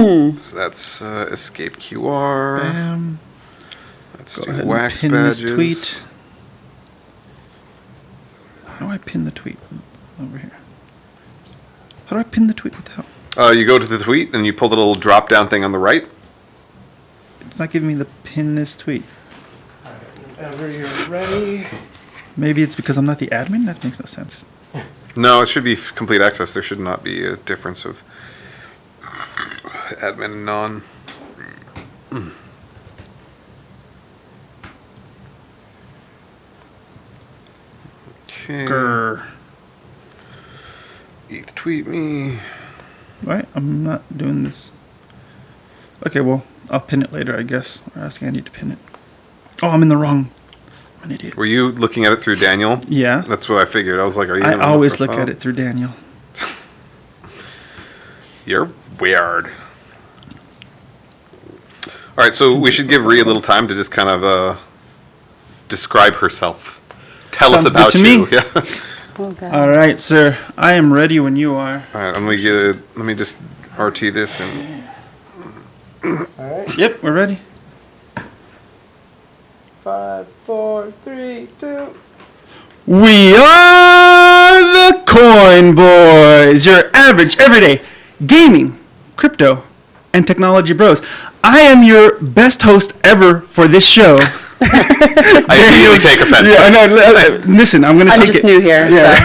So that's escape QR. Bam. Let's Go do ahead wax and pin badges. this tweet. How do I pin the tweet? Over here. How do I pin the tweet without? You go to the tweet and you pull the little drop down thing on the right. It's not giving me the pin this tweet. Whenever you're ready. Maybe it's because I'm not the admin? That makes no sense. No, it should be complete access. There should not be a difference of admin and non. Okay. Grr. ETH tweet me. Right? I'm not doing this. Okay, well, I'll pin it later, I guess. Or ask Andy to pin it. Oh, I'm in the wrong. I'm an idiot. Were you looking at it through Daniel? Yeah. That's what I figured. I was like, are you? I gonna always look profile? at it through Daniel. You're weird. All right, so we should give Rhea a little time to just kind of describe herself. Tell Sounds us about good to you. me. Yeah. Okay. All right, sir. I am ready when you are. All right, let me just RT this and. Alright. Yep, we're ready. 5, 4, 3, 2. We are the Coinboys, your average, everyday gaming, crypto, and technology bros. I am your best host ever for this show. I immediately take offense. Yeah, I know. Listen, I'm going to take it. I'm just new here. Yeah.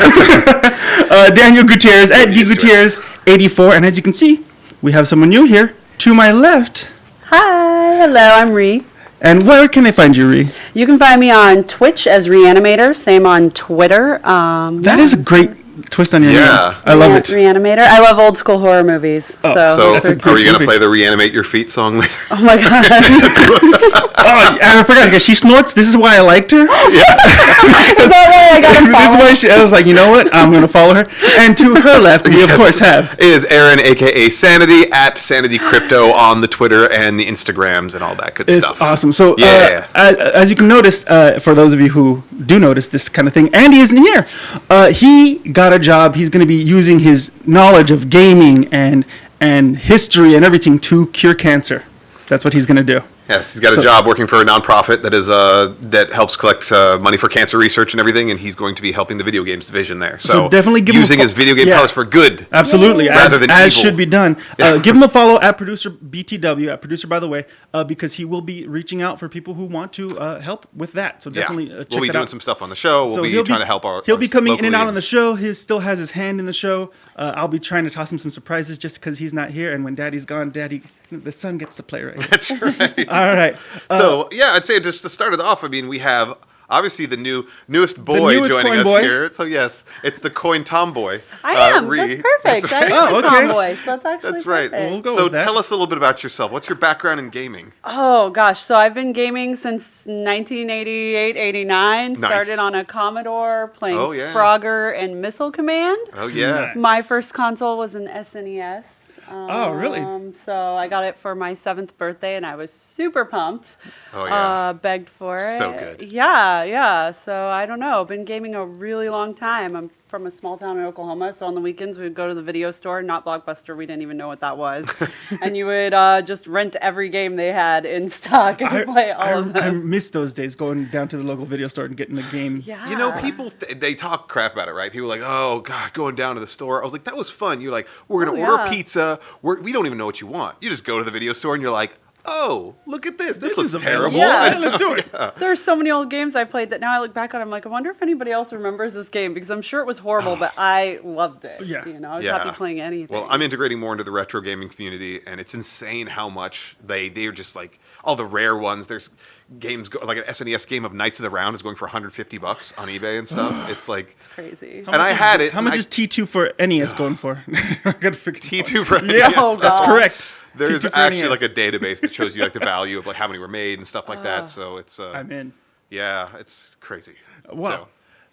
So. Daniel Gutierrez at Used to it. dgutierrez84. And as you can see, we have someone new here to my left. Hi, hello, I'm Ree. And where can I find you, Ree? You can find me on Twitch as Reanimator, same on Twitter. That is a great twist on your Yeah. name. I love it. Reanimator. I love old school horror movies. Oh, So, That's a are great we going to movie. play the Reanimate Your Feet song later? Oh my god. Oh, and I forgot, because she snorts. This is why I liked her. Is that why I got to This is follow? why I was like, you know what? I'm going to follow her. And to her left, we of course have. It is Aaron, a.k.a. Sanity, at Sanity Crypto on the Twitter and the Instagrams and all that good It's stuff. awesome. So, Yeah. as you can notice, for those of you who do notice this kind of thing, Andy isn't here. He got a job. He's going to be using his knowledge of gaming and history and everything to cure cancer. That's what he's going to do. Yes, he's got So- a job working for a nonprofit that is that helps collect money for cancer research and everything, and he's going to be helping the video games division there. So definitely give him a using his video game yeah. powers for good. Absolutely, Rather than as evil. should be done. Yeah. Give him a follow at producer BTW, at producer by the way, because he will be reaching out for people who want to help with that. So definitely check we'll be that doing out. some stuff on the show. So We'll be trying to help our. He'll be coming in and out locally. on the show. He still has his hand in the show. I'll be trying to toss him some surprises just because he's not here. And when Daddy's gone, the son gets to play right. That's right. All right. So yeah, I'd say just to start it off, I mean, we have obviously the newest boy newest joining coin us boy. here. So yes, it's the coin tomboy. I am. Ree. That's perfect. That's right. I am Oh, a okay. tomboy. So that's actually That's right. perfect. We'll go So with that. tell us a little bit about yourself. What's your background in gaming? Oh gosh, so I've been gaming since 1988, 89. Nice. Started on a Commodore playing Oh, yeah. Frogger and Missile Command. Oh yeah. Nice. My first console was an SNES. Oh, really? So I got it for my 7th birthday, and I was super pumped. Oh yeah. Begged for it. So good. Yeah. So I don't know. Been gaming a really long time. I'm from a small town in Oklahoma, so on the weekends we'd go to the video store, not Blockbuster. We didn't even know what that was, and you would just rent every game they had in stock and play all of I them. miss those days going down to the local video store and getting a game. Yeah. You know, people they talk crap about it, right? People are like, "Oh God, going down to the store." I was like, "That was fun." You're like, "We're gonna order yeah. pizza. We don't even know what you want. You just go to the video store and you're like, oh, look at this. This looks is available. terrible. Yeah. Let's do it. Yeah. There's so many old games I played that now I look back on. I'm like, I wonder if anybody else remembers this game because I'm sure it was horrible, but I loved it. Yeah. You know, I was Yeah. happy playing anything. Well, I'm integrating more into the retro gaming community, and it's insane how much they're just like all the rare ones. There's games like an SNES game of Knights of the Round is going for $150 on eBay and stuff. It's like It's crazy. And I had it. How much I- is T2 for NES going for? I gotta figure T2 for Yes, Oh, that's God. correct. There's T2 for actually NES. like a database that shows you like the value of like how many were made and stuff like that. So it's I'm in. yeah, it's crazy. Wow.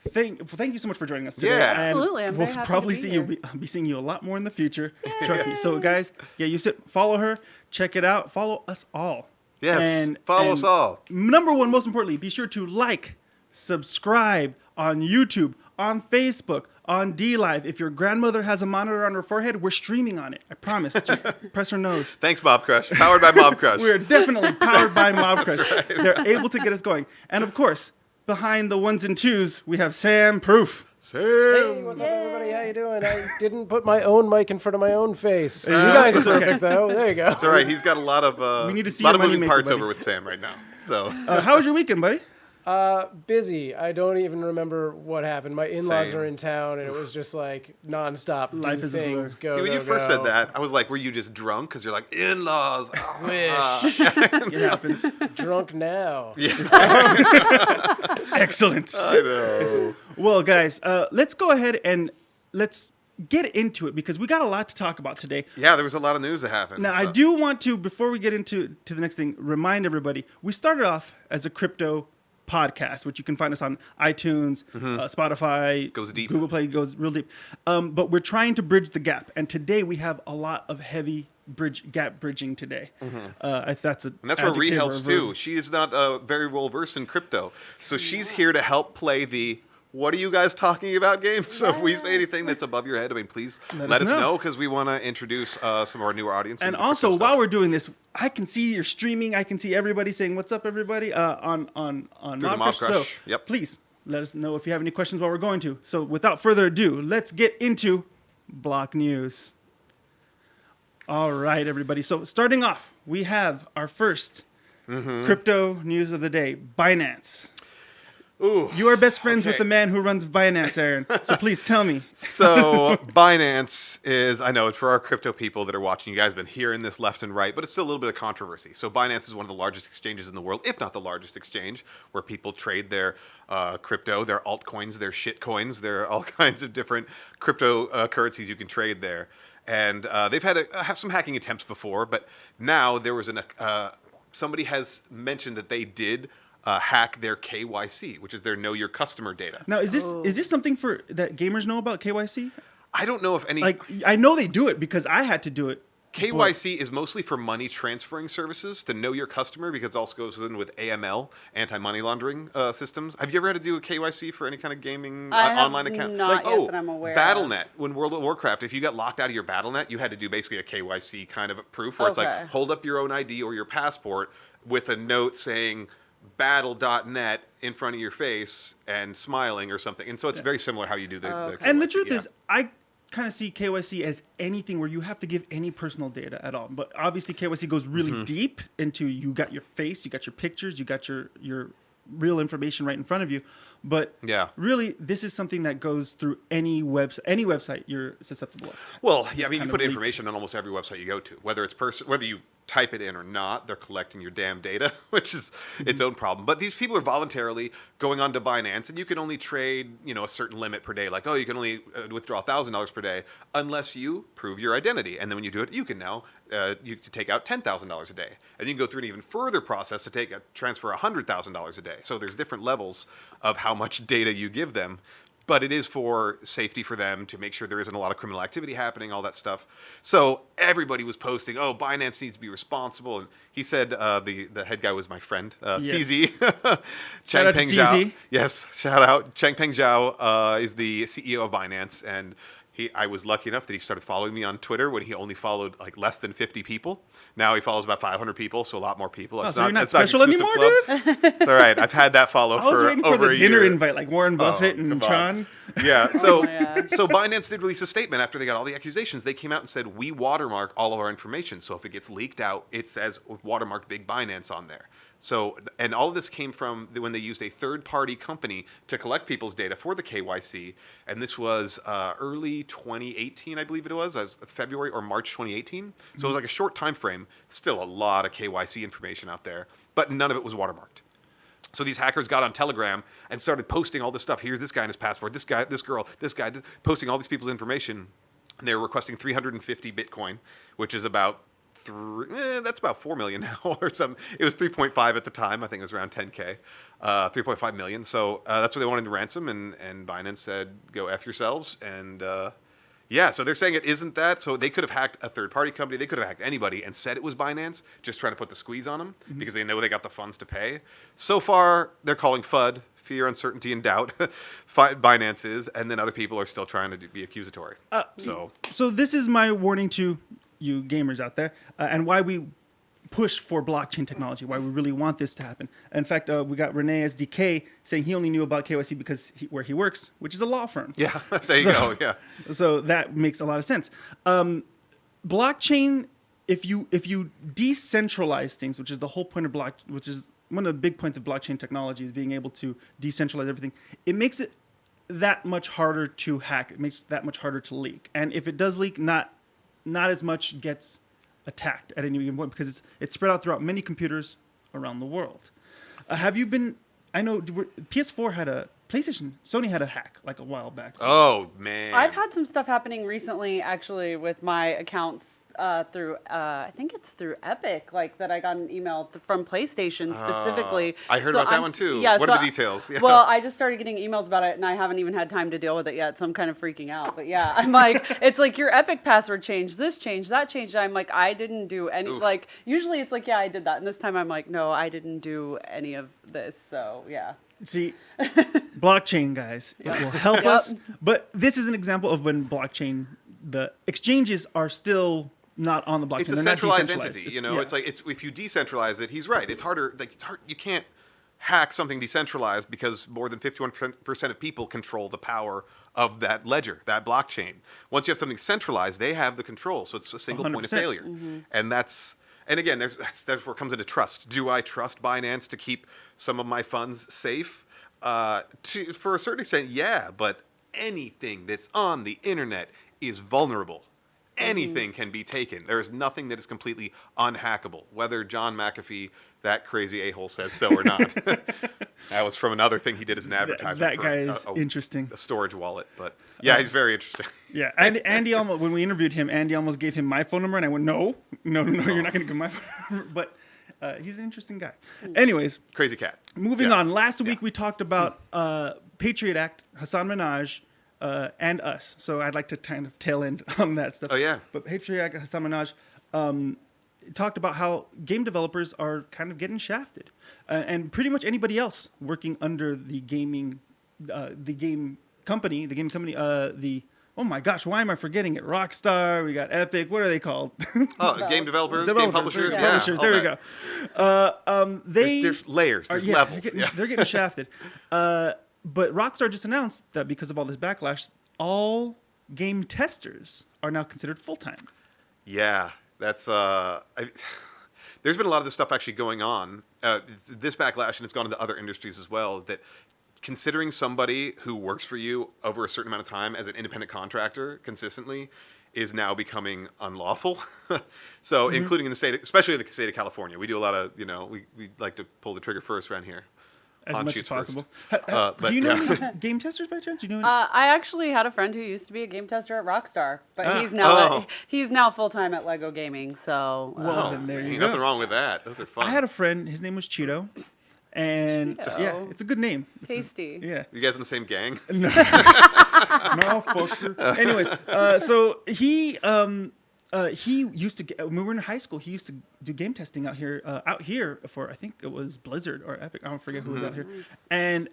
So, Thank you so much for joining us today. Yeah. And Absolutely, I'm we'll very happy probably to see be you. here. Be seeing you a lot more in the future. Trust me. So, guys, yeah, you should follow her. Check it out. Follow us all. yes, follow us all. Number one, most importantly, be sure to like, subscribe on YouTube, on Facebook, on D Live. If your grandmother has a monitor on her forehead, we're streaming on it. I promise. Just press her nose. Thanks, Mobcrush. Powered by Mobcrush. We're definitely powered by Mobcrush. Right. They're able to get us going. And of course, behind the ones and twos, we have Sam Proof. Hey, what's up, everybody? How you doing? I didn't put my own mic in front of my own face. You guys are perfect, though. There you go. It's all right. He's got a lot of we need to see lot of your moving moneymaker, parts buddy. over with Sam right now. So How was your weekend, buddy? Busy. I don't even remember what happened. My in-laws Same. are in town, and it was just like nonstop. Life do is a blur. things. Go, see, when go, you first go. said that, I was like, were you just drunk? Because you're like, in-laws. Wish. It happens. Drunk now. Excellent. I know. Well, guys, let's go ahead and let's get into it because we got a lot to talk about today. Yeah, there was a lot of news that happened. Now, I do want to, before we get into the next thing, remind everybody, we started off as a crypto podcast, which you can find us on iTunes, Spotify, Goes deep. Google Play, goes real deep. But we're trying to bridge the gap. And today we have a lot of heavy gap bridging today. That's And that's where Ree helps too. She is not very well versed in crypto, so she's here to help play the "What are you guys talking about?" game. So if we say anything that's above your head, I mean, please let us know because we want to introduce some of our new audience. And into also, crypto while stuff. we're doing this, I can see you're streaming. I can see everybody saying, "What's up, everybody?" On Through the Mobcrush. So Mobcrush. Yep. please let us know if you have any questions while we're going to. So without further ado, let's get into Block News. All right, everybody. So starting off, we have our first crypto news of the day: Binance. Ooh, You are best friends with okay. the man who runs Binance, Aaron. So please tell me. So Binance is, I know it's for our crypto people that are watching. You guys have been hearing this left and right, but it's still a little bit of controversy. So Binance is one of the largest exchanges in the world, if not the largest exchange, where people trade their crypto, their altcoins, their shit coins. There are all kinds of different crypto currencies you can trade there. And they've had have some hacking attempts before, but now there was somebody has mentioned that they did hack their KYC, which is their Know Your Customer data. Now, is this something for that gamers know about KYC? I don't know if any Like, I know they do it because I had to do it. KYC is mostly for money transferring services to know your customer because it also goes in with AML, anti-money laundering systems. Have you ever had to do a KYC for any kind of gaming I have online account? not yet, but I'm aware of. BattleNet, when World of Warcraft, if you got locked out of your BattleNet, you had to do basically a KYC kind of proof where it's Okay. like hold up your own ID or your passport with a note saying battle.net in front of your face and smiling or something. And so it's very similar how you do the KYC. And the truth yeah. is, I kind of see KYC as anything where you have to give any personal data at all. But obviously, KYC goes really deep into you got your face, you got your pictures, you got your real information right in front of you. But Yeah. really, this is something that goes through any website you're susceptible of. Well, yeah, I It's mean, you kind put of leaked. information on almost every website you go to, whether it's whether you type it in or not, they're collecting your damn data, which is its own problem. But these people are voluntarily going on to Binance, and you can only trade, a certain limit per day. Like, you can only withdraw $1,000 per day unless you prove your identity. And then when you do it, you can now you can take out $10,000 a day, and you can go through an even further process to transfer $100,000 a day. So there's different levels of how much data you give them. But it is for safety for them to make sure there isn't a lot of criminal activity happening, all that stuff. So everybody was posting, Binance needs to be responsible. And he said the head guy was my friend, CZ. Shout out to Changpeng CZ. Zhao. Yes, shout out. Changpeng Zhao is the CEO of Binance. And I was lucky enough that he started following me on Twitter when he only followed like less than 50 people. Now he follows about 500 people, so a lot more people. Oh, It's so you're not it's an special exclusive anymore, club. It's all right. I've had that follow I was for waiting for over the a dinner year. invite like Warren Buffett and come Tron. on. Yeah, so my gosh. so Binance did release a statement after they got all the accusations. They came out and said, we watermark all of our information. So if it gets leaked out, it says watermark Big Binance on there. So, and all of this came from when they used a third-party company to collect people's data for the KYC, and this was early 2018, I believe it was February or March 2018. So it was like a short time frame. Still a lot of KYC information out there, but none of it was watermarked. So these hackers got on Telegram and started posting all this stuff. Here's this guy and his passport, this guy, this girl, this guy, posting all these people's information. And they were requesting 350 Bitcoin, which is about that's about 4 million now or something. It was 3.5 at the time. I think it was around 10K, 3.5 million. So that's what they wanted to ransom. And Binance said, go F yourselves. And yeah, so they're saying it isn't that. So they could have hacked a third-party company. They could have hacked anybody and said it was Binance, just trying to put the squeeze on them because they know they got the funds to pay. So far, they're calling FUD, fear, uncertainty, and doubt. Binance is, and then other people are still trying to be accusatory. So this is my warning to you gamers out there, and why we push for blockchain technology, why we really want this to happen. In fact, we got Renee SDK saying he only knew about KYC because where he works, which is a law firm. Yeah, there you go. Yeah. So that makes a lot of sense. Blockchain, if you decentralize things, which is the whole point of which is one of the big points of blockchain technology, is being able to decentralize everything. It makes it that much harder to hack. It makes it that much harder to leak. And if it does leak, not as much gets attacked at any given point because it's spread out throughout many computers around the world. Have you been? I know PS4 had a Sony had a hack like a while back. Oh man, I've had some stuff happening recently, actually, with my accounts through I think it's through Epic, like that I got an email from PlayStation specifically. I heard about that one too. Yeah, what are the details? Yeah. Well, I just started getting emails about it, and I haven't even had time to deal with it yet, so I'm kind of freaking out. But yeah, I'm like, it's like your Epic password changed, this changed, that changed. And I'm like, I didn't do any. Oof. Like usually it's like, yeah, I did that, and this time I'm like, no, I didn't do any of this. So yeah. See, blockchain, guys, it will help us. But this is an example of when blockchain, the exchanges are still not on the blockchain. It's a They're centralized not entity. decentralized. It's like if you decentralize it, he's right. It's harder. Like it's hard. You can't hack something decentralized because more than 51% of people control the power of that ledger, that blockchain. Once you have something centralized, they have the control. So it's a single point of 100%. failure, and that's. And again, that's where it comes into trust. Do I trust Binance to keep some of my funds safe? For a certain extent, yeah. But anything that's on the internet is vulnerable. Anything can be taken. There is nothing that is completely unhackable, whether John McAfee, that crazy a-hole, says so or not. That was from another thing he did as an advertisement. That for guy is interesting. A storage wallet, but yeah, he's very interesting. Yeah, and Andy almost, when we interviewed him, Andy almost gave him my phone number, and I went, no, you're not going to give my phone number. But he's an interesting guy. Anyways, Crazy cat. moving on. Last week we talked about Patriot Act, Hassan Minaj, and us. So I'd like to kind of tail end on that stuff. Oh, yeah. But Patriot Act, Hassan Minaj talked about how game developers are kind of getting shafted. And pretty much anybody else working under the game company, oh my gosh, why am I forgetting it? Rockstar, we got Epic, what are they called? Oh, game developers, game publishers, yeah. Publishers, there we go. There's layers, there's levels. They're getting shafted. But Rockstar just announced that because of all this backlash, all game testers are now considered full-time. Yeah, that's there's been a lot of this stuff actually going on. This backlash, and it's gone into other industries as well, that considering somebody who works for you over a certain amount of time as an independent contractor consistently is now becoming unlawful. So including in the state, especially the state of California, we do a lot of, we like to pull the trigger first around here. As much as possible. But, do you know any game testers by chance? Do you know? I actually had a friend who used to be a game tester at Rockstar, but he's now full time at Lego Gaming. So well, then there you ain't go. nothing wrong with that. Those are fun. I had a friend. His name was Cheeto, and yeah, it's a good name. Tasty. Yeah. You guys in the same gang? No, fucker. Anyways, so he used to, when we were in high school, he used to do game testing out here for, I think it was Blizzard or Epic. I don't forget who was out here. And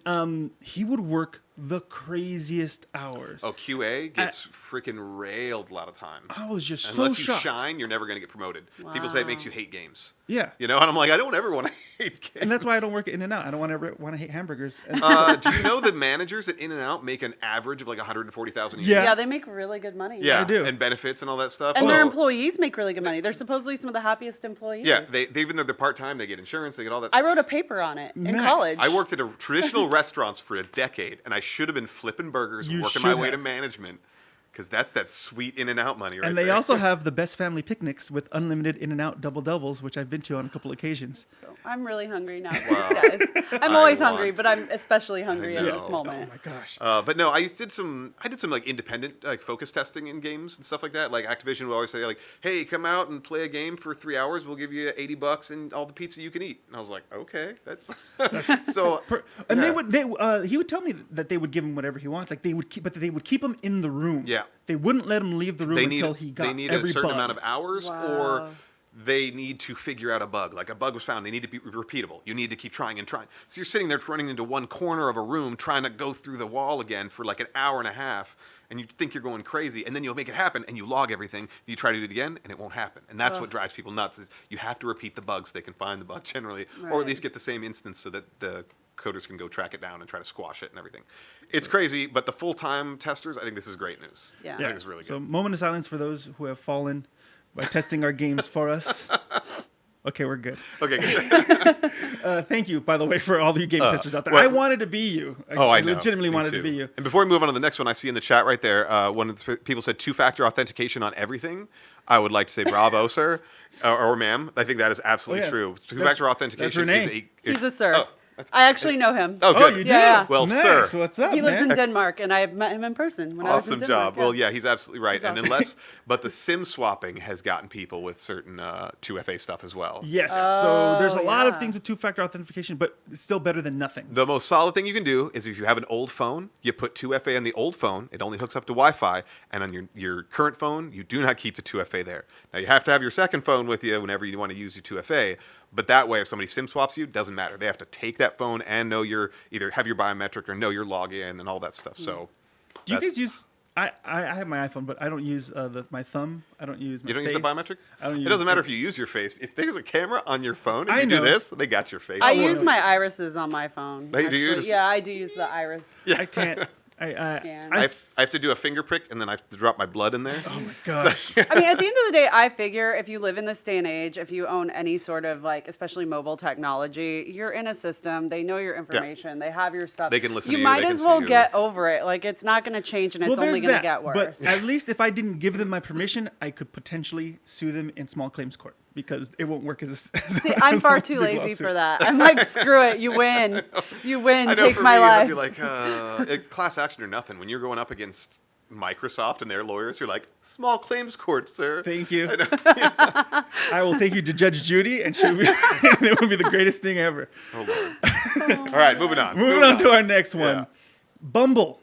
he would work the craziest hours. Oh, QA gets freaking railed a lot of times. I was just Unless so you shocked. shine, you're never going to get promoted. Wow. People say it makes you hate games. Yeah. And I'm like, I don't ever want to hate games. And that's why I don't work at In-N-Out. I don't want to hate hamburgers. Do you know the managers at In-N-Out make an average of like $140,000 a year? Yeah. Yeah, they make really good money. Yeah, I do. And benefits and all that stuff. And their employees make really good money. They're supposedly some of the happiest employees. Yeah, they even though they're part-time, they get insurance, they get all that I stuff. wrote a paper on it in Nice. college. I worked at a traditional restaurants for a decade, and I should have been flipping burgers and You working my should way to have. management, because that's that sweet In-N-Out money right And they there. also have the best family picnics with unlimited In-N-Out double doubles, which I've been to on a couple occasions. So I'm really hungry now, Wow. guys. I'm always I hungry, want- but I'm especially hungry at know. this Oh moment. my gosh. But no, I did some like independent like focus testing in games and stuff like that. Like Activision would always say like, "Hey, come out and play a game for 3 hours. We'll give you $80 and all the pizza you can eat." And I was like, "Okay, that's so." And yeah. he would tell me that they would give him whatever he wants. Like they would keep him in the room. Yeah. They wouldn't let him leave the room until he got they need every a certain bug. amount of hours, Wow. or they need to figure out a bug. Like a bug was found, they need to be repeatable. You need to keep trying and trying. So you're sitting there running into one corner of a room trying to go through the wall again for like an hour and a half, and you think you're going crazy, and then you'll make it happen, and you log everything. You try to do it again, and it won't happen. And that's what drives people nuts, is you have to repeat the bugs so they can find the bug generally, or at least get the same instance so that the coders can go track it down and try to squash it and everything. It's crazy, but the full-time testers, I think this is great news. Yeah. I think it's really good. So moment of silence for those who have fallen by testing our games for us. Okay, we're good. Okay, good. Thank you, by the way, for all you game testers out there. well- I wanted to be you. I I know. legitimately Me wanted too. to be you. And before we move on to the next one, I see in the chat right there, one of the people said 2-factor authentication on everything. I would like to say bravo, sir, or ma'am. I think that is absolutely yeah. true. That's 2-factor authentication Renee. is He's a sir. Oh, I actually know him. oh, Oh, good. you do? Yeah. Well, nice. sir. What's up, He lives man? in Denmark, and I have met him in person when I was in Awesome Denmark. job. Well, yeah, he's absolutely right. He's And awesome. but the SIM swapping has gotten people with certain 2FA stuff as well. Yes. So there's a lot of yeah. things with two-factor authentication, but it's still better than nothing. The most solid thing you can do is if you have an old phone, you put 2FA on the old phone. It only hooks up to Wi-Fi. And on your current phone, you do not keep the 2FA there. Now, you have to have your second phone with you whenever you want to use your 2FA. But that way, if somebody SIM swaps you, doesn't matter. They have to take that phone and know either have your biometric or know your login and all that stuff. So, Do you that's- guys use... I have my iPhone, but I don't use my thumb. I don't use my You don't face. use the biometric? I don't use It doesn't matter if you use your face. If there's a camera on your phone and I you know. do this, they got your face. I well, use my irises on my phone. Hey, do you actually. just- Yeah, I do use the iris. I can't... Scan. I have to do a finger prick and then I have to drop my blood in there. Oh my gosh. I mean, at the end of the day, I figure if you live in this day and age, if you own any sort of especially mobile technology, you're in a system. They know your information. They have your stuff. They can listen you to you, might they can as see well you. get over it. Like, it's not going to change, and it's only there's going to that, get worse. But at least if I didn't give them my permission, I could potentially sue them in small claims court because it won't work as a... See, I'm far too lazy for that. I'm like, screw it. You win. You win. I know Take for my me, life. it'd be like class action or nothing. When you're going up against Microsoft and their lawyers, you're like, small claims court, sir. Thank you. I know. I will take you to Judge Judy, and it would be the greatest thing ever. Oh, Lord. All right, moving on. Moving on to our next one. Yeah. Bumble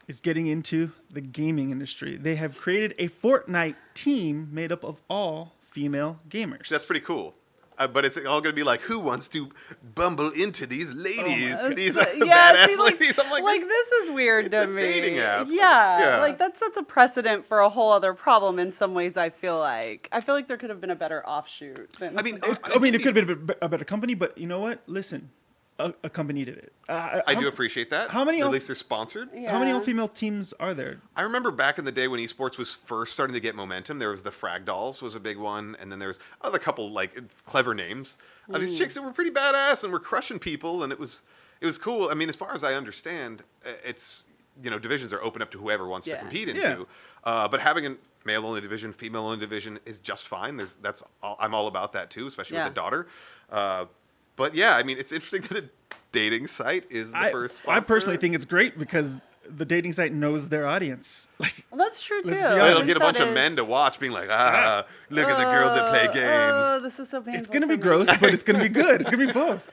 is getting into the gaming industry. They have created a Fortnite team made up of all female gamers. That's pretty cool. But it's all going to be like, who wants to bumble into these ladies? These badass see, like, ladies. I'm like this is weird to a me. dating app. Yeah, Yeah. like that sets a precedent for a whole other problem. In some ways, I feel like there could have been a better offshoot. I mean, it could have been a better company, but you know what? Listen, a company did it. I do appreciate that. how many At of- least they're sponsored. Yeah. How many all-female teams are there? I remember back in the day when esports was first starting to get momentum. There was the Frag Dolls was a big one, and then there's other couple like clever names of these chicks that were pretty badass and were crushing people, and it was cool. I mean, as far as I understand, it's divisions are open up to whoever wants to Yeah. compete into. Yeah. But having a male-only division, female-only division is just fine. I'm all about that too, especially Yeah. with a daughter. But yeah, I mean, it's interesting that a dating site is the first. I personally sponsor. think it's great because the dating site knows their audience. Like, Well, that's true too. Let's be Well, honest. it'll get a bunch of men to watch, being like, look at the girls that play games. Oh, this is so painful. it's gonna be for me. gross, but it's gonna be good. It's gonna be both.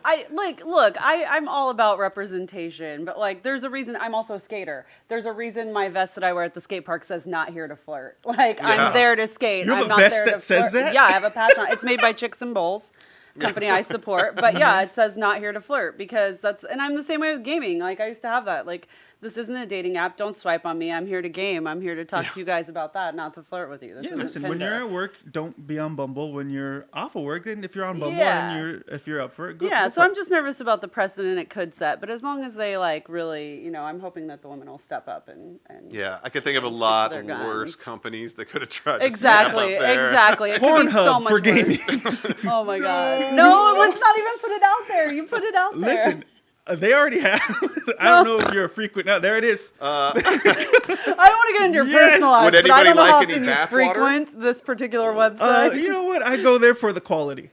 I'm all about representation, but like, there's a reason. I'm also a skater. There's a reason my vest that I wear at the skate park says "Not here to flirt." Like, Yeah. I'm there to skate. You have I'm a not vest there that to says flirt. that? Yeah, I have a patch on. It's made by Chicks and Bowls, company I support. But yeah, it says "Not here to flirt" because and I'm the same way with gaming. Like, I used to have that. Like, this isn't a dating app. Don't swipe on me. I'm here to game. I'm here to talk to you guys about that, not to flirt with you. This Yeah, isn't listen. When Tinder. you're at work, don't be on Bumble. When you're off of work, then if you're on Bumble Yeah. and if you're up for it, go. Yeah, go so for I'm it. just nervous about the precedent it could set, but as long as they really, I'm hoping that the women will step up and Yeah, I could think of a stick to lot their worse guns. companies that could have tried. Exactly, to step up there. exactly. It could be so Pornhub much for worse. gaming. Oh my god. No, let's not even put it out there. You put it out there. Listen, they already have. I don't know if you're a frequent. No, there it is. I don't want to get into your Yes. personal life, Would but I anybody don't know like how any often you bath frequent this particular website. You know what? I go there for the quality.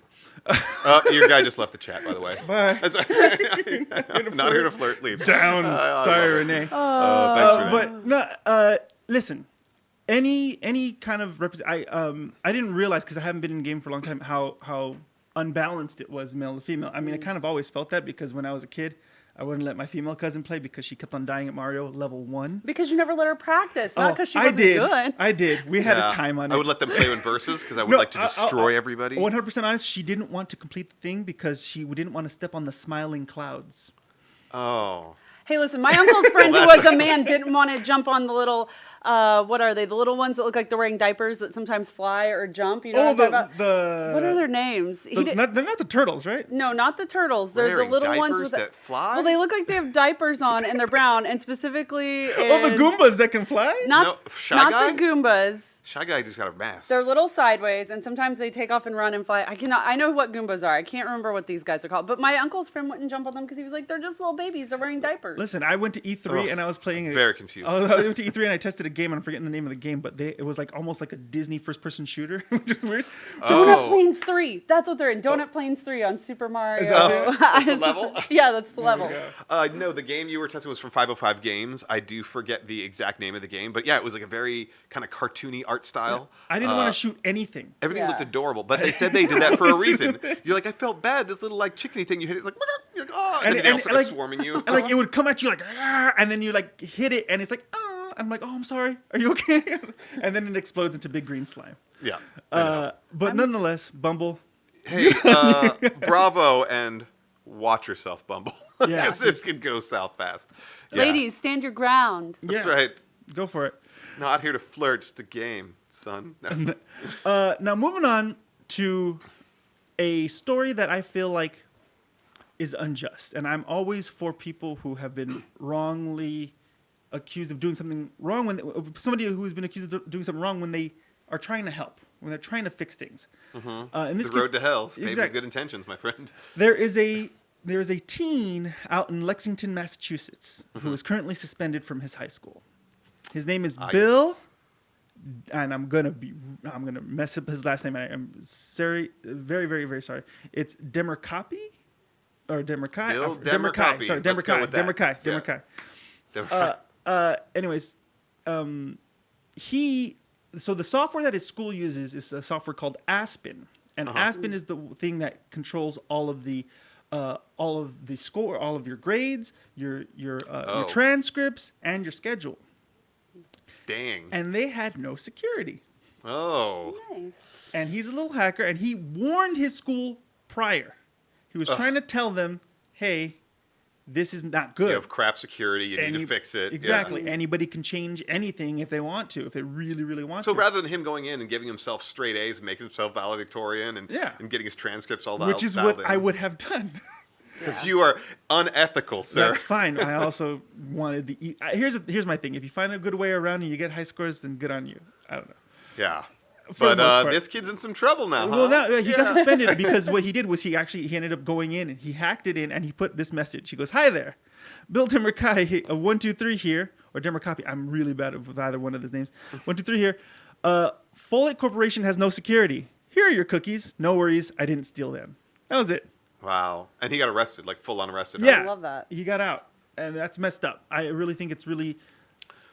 Your guy just left the chat, by the way. Bye. That's right. Not here to flirt. Leave. Down. I Sorry, love it. Renee. Thanks, Renee. But no. Listen. Any kind of I didn't realize because I haven't been in game for a long time how unbalanced it was male to female. I mean, I kind of always felt that because when I was a kid, I wouldn't let my female cousin play because she kept on dying at Mario level 1. Because you never let her practice, not because she I wasn't did. good. I did. We had a time on it. I would let them play in versus because I would No, like to destroy everybody. 100% honest, she didn't want to complete the thing because she didn't want to step on the smiling clouds. Oh. Hey, listen, my uncle's friend who was a man didn't want to jump on the little, what are they? The little ones that look like they're wearing diapers that sometimes fly or jump. You know what I'm talking about? What are their names? They're not the turtles, right? No, not the turtles. They're Wearing the little ones diapers with that fly? Well, they look like they have diapers on and they're brown, and specifically Oh, the Goombas that can fly? Not Shy not Guy? the Goombas. Shy Guy just got a mask. They're little sideways, and sometimes they take off and run and fly. I know what Goombas are. I can't remember what these guys are called. But my uncle's friend wouldn't jump on them because he was like, they're just little babies. They're wearing diapers. Listen, I went to E3 and I was playing. Very confused. I went to E3 and I tested a game. And I'm forgetting the name of the game, but it was like almost like a Disney first-person shooter, which is weird. Donut Plains 3. That's what they're in. Donut Plains 3 on Super Mario. Is that That's the level? Yeah, that's the level. No, the game you were testing was from 505 Games. I do forget the exact name of the game, but yeah, it was like a very kind of cartoony art style. I didn't want to shoot anything. Everything looked Yeah. adorable, but they said they did that for a reason. You're like, I felt bad. This little like chickeny thing you hit, it's like, you're like, oh, and then they all start like, swarming you. And like it would come at you like, "Ah," and then you like hit it, and it's like, oh, I'm like, oh, I'm sorry. Are you okay? And then it explodes into big green slime. Yeah. I know. But nonetheless, Bumble. Hey, bravo and watch yourself, Bumble. Yeah. 'Cause this could go south fast. Yeah. Ladies, stand your ground. That's Yeah. right. Go for it. Not here to flirt, just a game, son. No. Now moving on to a story that I feel like is unjust, and I'm always for people who have been wrongly accused of doing something wrong. Somebody who has been accused of doing something wrong when they are trying to help, when they're trying to fix things. In this The case, road to hell, paved with exactly. good intentions, my friend. There is a teen out in Lexington, Massachusetts, who is currently suspended from his high school. His name is Bill, and I'm gonna mess up his last name. I'm sorry, very, very, very sorry. It's Demercapy or Demerkai. Bill Demerkai. Demercapy. Sorry, Let's go Demerkai. with that. Demerkai. Yeah. Demerkai. Anyways, so the software that his school uses is a software called Aspen, and Aspen is the thing that controls all of the score, all of your grades, your transcripts, and your schedule. Dang. And they had no security. Oh. Nice. And he's a little hacker, and he warned his school prior. He was trying to tell them, hey, this is not good. You have crap security. You need to fix it. Exactly. Yeah. Anybody can change anything if they want to, if they really, really want to. So rather than him going in and giving himself straight A's and making himself valedictorian and getting his transcripts all which is what I would have done. Because you are unethical, sir. That's fine. I also wanted the... Here's my thing. If you find a good way around and you get high scores, then good on you. I don't know. Yeah. For the most But part. this kid's in some trouble now, huh? Well, no, he got suspended because what he did was he ended up going in and he hacked it in and he put this message. He goes, "Hi there, Bill Demerkai, 123 here," or Demercapy. I'm really bad with either one of his names. 123 here. Folate Corporation has no security. Here are your cookies. No worries, I didn't steal them. That was it. Wow. And he got arrested, like full on arrested. Yeah, I love that. He got out, and that's messed up. I really think it's really.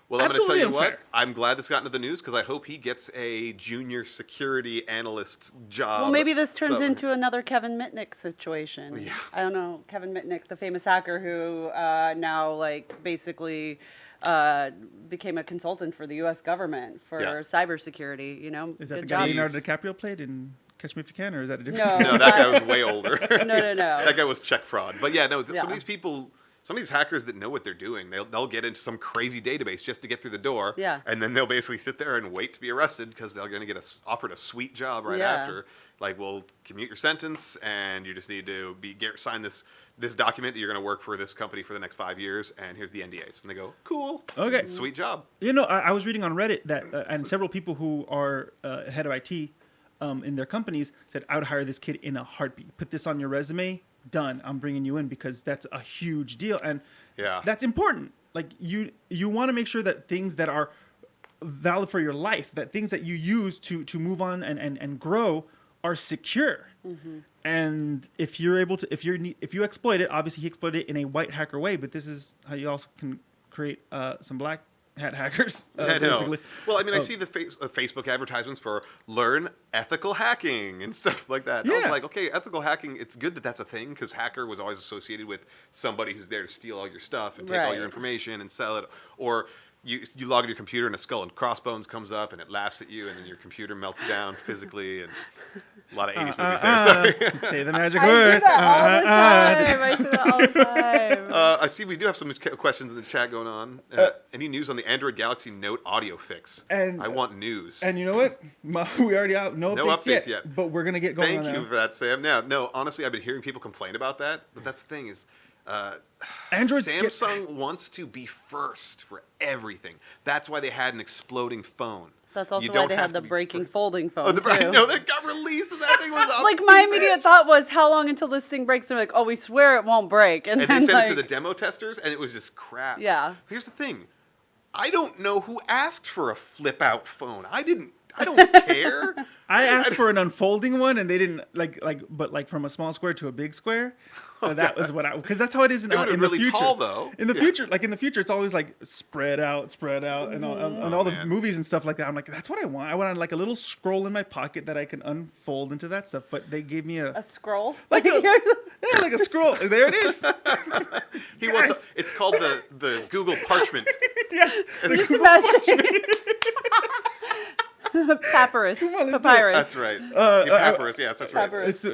Well, I'm going to tell you Absolutely what. I'm glad this got into the news because I hope he gets a junior security analyst job. Well, maybe this turns somewhere. into another Kevin Mitnick situation. Yeah. I don't know. Kevin Mitnick, the famous hacker who now, like, basically became a consultant for the U.S. government for cybersecurity, you know? Is that the Good guy job. Leonardo DiCaprio played in Catch Me If You Can, or is that a different? No, No, that guy was way older. No. That guy was check fraud. But yeah, no, some Yeah. of these people, some of these hackers that know what they're doing, they'll get into some crazy database just to get through the door. Yeah. And then they'll basically sit there and wait to be arrested because they're going to get offered a sweet job right Yeah. after. Like, we'll commute your sentence and you just need to sign this document that you're going to work for this company for the next 5 years, and here's the NDAs. And they go, cool. Okay. Sweet job. You know, I was reading on Reddit that, and several people who are head of IT in their companies said, I would hire this kid in a heartbeat. Put this on your resume, done. I'm bringing you in because that's a huge deal. And that's important. Like, you want to make sure that things that are valid for your life, that things that you use to move on and grow are secure. Mm-hmm. And if you're able to, if you exploit it, obviously he exploited it in a white hacker way, but this is how you also can create some black hackers. I know. Basically. Well, I mean, I see the Facebook advertisements for learn ethical hacking and stuff like that. I Yeah. was like, okay, ethical hacking, it's good that that's a thing because hacker was always associated with somebody who's there to steal all your stuff and take all your Right. information and sell it. Or you log in your computer and a skull and crossbones comes up and it laughs at you and then your computer melts down physically. And a lot of 80s movies there. Sorry. Say the magic I word. do that all the time. I say that all the time. I see we do have some questions in the chat going on. Any news on the Android Galaxy Note audio fix? And- I want news. And you know what? We already out. No updates yet. But we're gonna get going on Thank that. you for that, Sam. Yeah, no, honestly, I've been hearing people complain about that, but that's the thing is, Android's Samsung wants to be first for everything. That's why they had an exploding phone. That's also You why don't they have had to the be breaking first. folding phone, Oh, I too. know that got released and that thing was up. Like, my immediate thought was, how long until this thing breaks? They're like, oh, we swear it won't break. And then, they sent like, it to the demo testers, and it was just crap. Yeah. Here's the thing. I don't know who asked for a flip-out phone. I don't care. I asked for an unfolding one, and they didn't but from a small square to a big square. That was what because that's how it is in, It would've in really the future. tall, though. In the Yeah. future, it's always like spread out, and all the man. movies and stuff like that. I'm like, that's what I want. I want like a little scroll in my pocket that I can unfold into that stuff. But they gave me A scroll? like a scroll. There it is. He wants. It's called the Google Parchment. Yes. Just imagine. Papyrus. on, let's do it. Papyrus. That's right. Papyrus. Yes, that's right. Papyrus.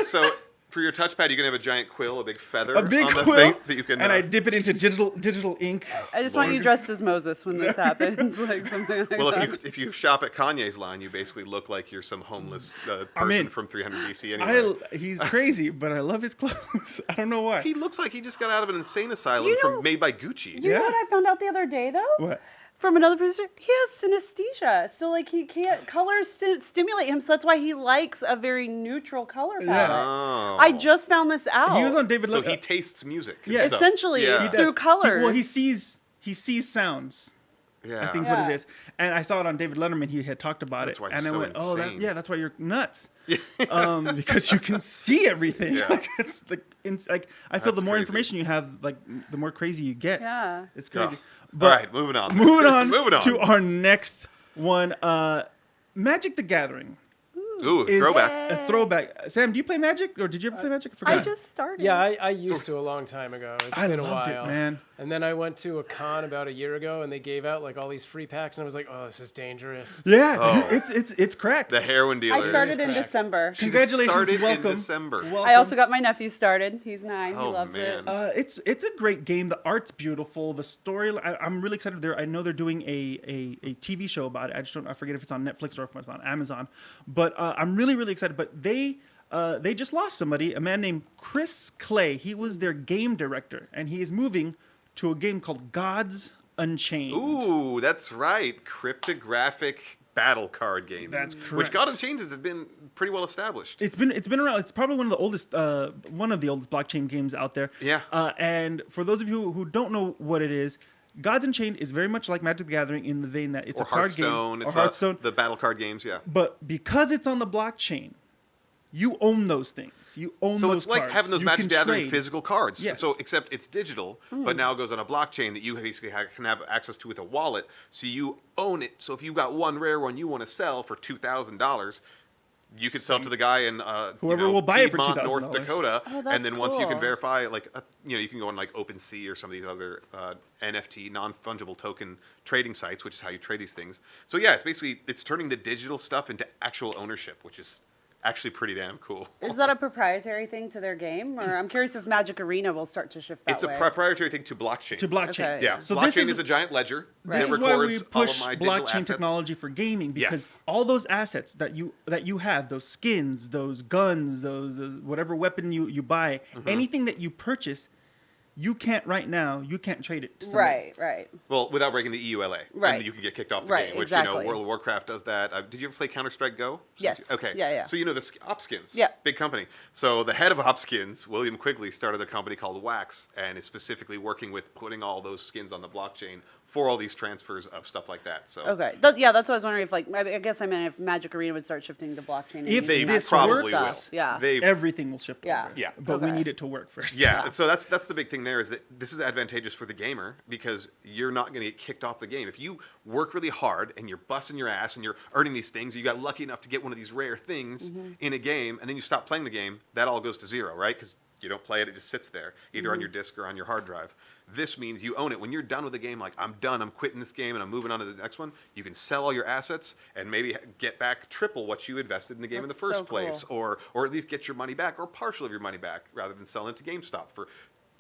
So for your touchpad, you're gonna have a giant quill, a big feather, A big on the quill, thing that you can. and I dip it into digital ink. I just want you dressed as Moses when this happens. Like something like well, that. if you shop at Kanye's line, you basically look like you're some homeless person in. from 300 BC. Anyway, He's crazy, but I love his clothes. I don't know why. he looks like he just got out of an insane asylum You know- made by Gucci. You Yeah. know what I found out the other day, though? What? From another producer, he has synesthesia, so like he can't colors stimulate him, so that's why he likes a very neutral color palette. Oh. I just found this out. He was on David. So Le- he tastes music. and Yeah. stuff. Essentially, Yeah. He does. through colors. He sees sounds. Yeah. I think is Yeah. what it is. And I saw it on David Letterman. He had talked about That's it, why he's and I so went, insane. that's why you're nuts. Because you can see everything. Yeah. Like, it's like I feel That's the more crazy. information you have, like the more crazy you get. Yeah. It's crazy. Oh. But All right, moving on. moving on moving on to our next one. Magic the Gathering Ooh, is throwback. a throwback. Sam, do you play Magic, or did you ever play Magic? I forgot. just started. Yeah, I used to a long time ago. It's I been a loved it, while. man. And then I went to a con about a year ago, and they gave out like all these free packs, and I was like, oh, this is dangerous. Yeah, Oh. it's crack. The heroin dealer. I started in Correct. December. She Congratulations, started welcome. in December. Welcome. I also got my nephew started. He's 9. He Oh, loves man. it. It's a great game. The art's beautiful. The story, I'm really excited. I know they're doing a TV show about it. I forget if it's on Netflix or if it's on Amazon. But I'm really excited. But they just lost somebody, a man named Chris Clay. He was their game director, and he is moving to a game called Gods Unchained. Ooh, that's right. Cryptographic battle card game. That's Which correct. God Unchained has been pretty well established. It's been around. It's probably one of the oldest blockchain games out there. Yeah. And for those of you who don't know what it is, Gods Unchained is very much like Magic the Gathering in the vein that it's or a card game. Hearthstone. Or It's Hearthstone. the battle card games, yeah. But because it's on the blockchain, you own those things. You own So those it's like cards. having those You Magic can the Gathering trade. physical cards. Yes. So except it's digital, but now it goes on a blockchain that you basically can have access to with a wallet. So you own it. So if you got one rare one you want to sell for $2,000, you could sell it to the guy in Whoever will buy it for Piedmont, North $2,000. Dakota, Oh, that's and then once you can cool. verify, you can go on like OpenSea or some of these other NFT non-fungible token trading sites, which is how you trade these things. So yeah, it's turning the digital stuff into actual ownership, which is actually pretty damn cool. Is that a proprietary thing to their game? Or I'm curious if Magic Arena will start to shift that It's way. a proprietary thing to blockchain. To blockchain. Okay. Yeah, So blockchain this is a giant ledger This that is why records we all of push my digital blockchain assets. technology for gaming, because Yes. all those assets that you have, those skins, those guns, those whatever weapon you buy, Mm-hmm. anything that you purchase, you can't trade it to somebody. Right. Well, without breaking the EULA, Right. and you can get kicked off the Right, game. Which exactly. World of Warcraft does that. Did you ever play Counter-Strike Go? Yes. Okay. Yeah. So the Opskins. Yeah. Big company. So the head of Opskins, William Quigley, started a company called Wax, and is specifically working with putting all those skins on the blockchain for all these transfers of stuff like that. So Okay. That's what I was wondering if, like, I guess I meant if Magic Arena would start shifting to blockchain. And If they using this that probably will. stuff. Yeah. Everything will shift Yeah. over. Yeah. But we Okay. need it to work first. Yeah, Yeah. and so that's the big thing there is that this is advantageous for the gamer because you're not going to get kicked off the game. If you work really hard and you're busting your ass and you're earning these things, you got lucky enough to get one of these rare things in a game, and then you stop playing the game, that all goes to zero, right? Because you don't play it, it just sits there, either on your disc or on your hard drive. This means you own it. When you're done with the game, like, I'm done, I'm quitting this game, and I'm moving on to the next one, you can sell all your assets and maybe get back triple what you invested in the game in the That's first so place, or at least get your money back, or partial of your money back, rather than selling it to GameStop for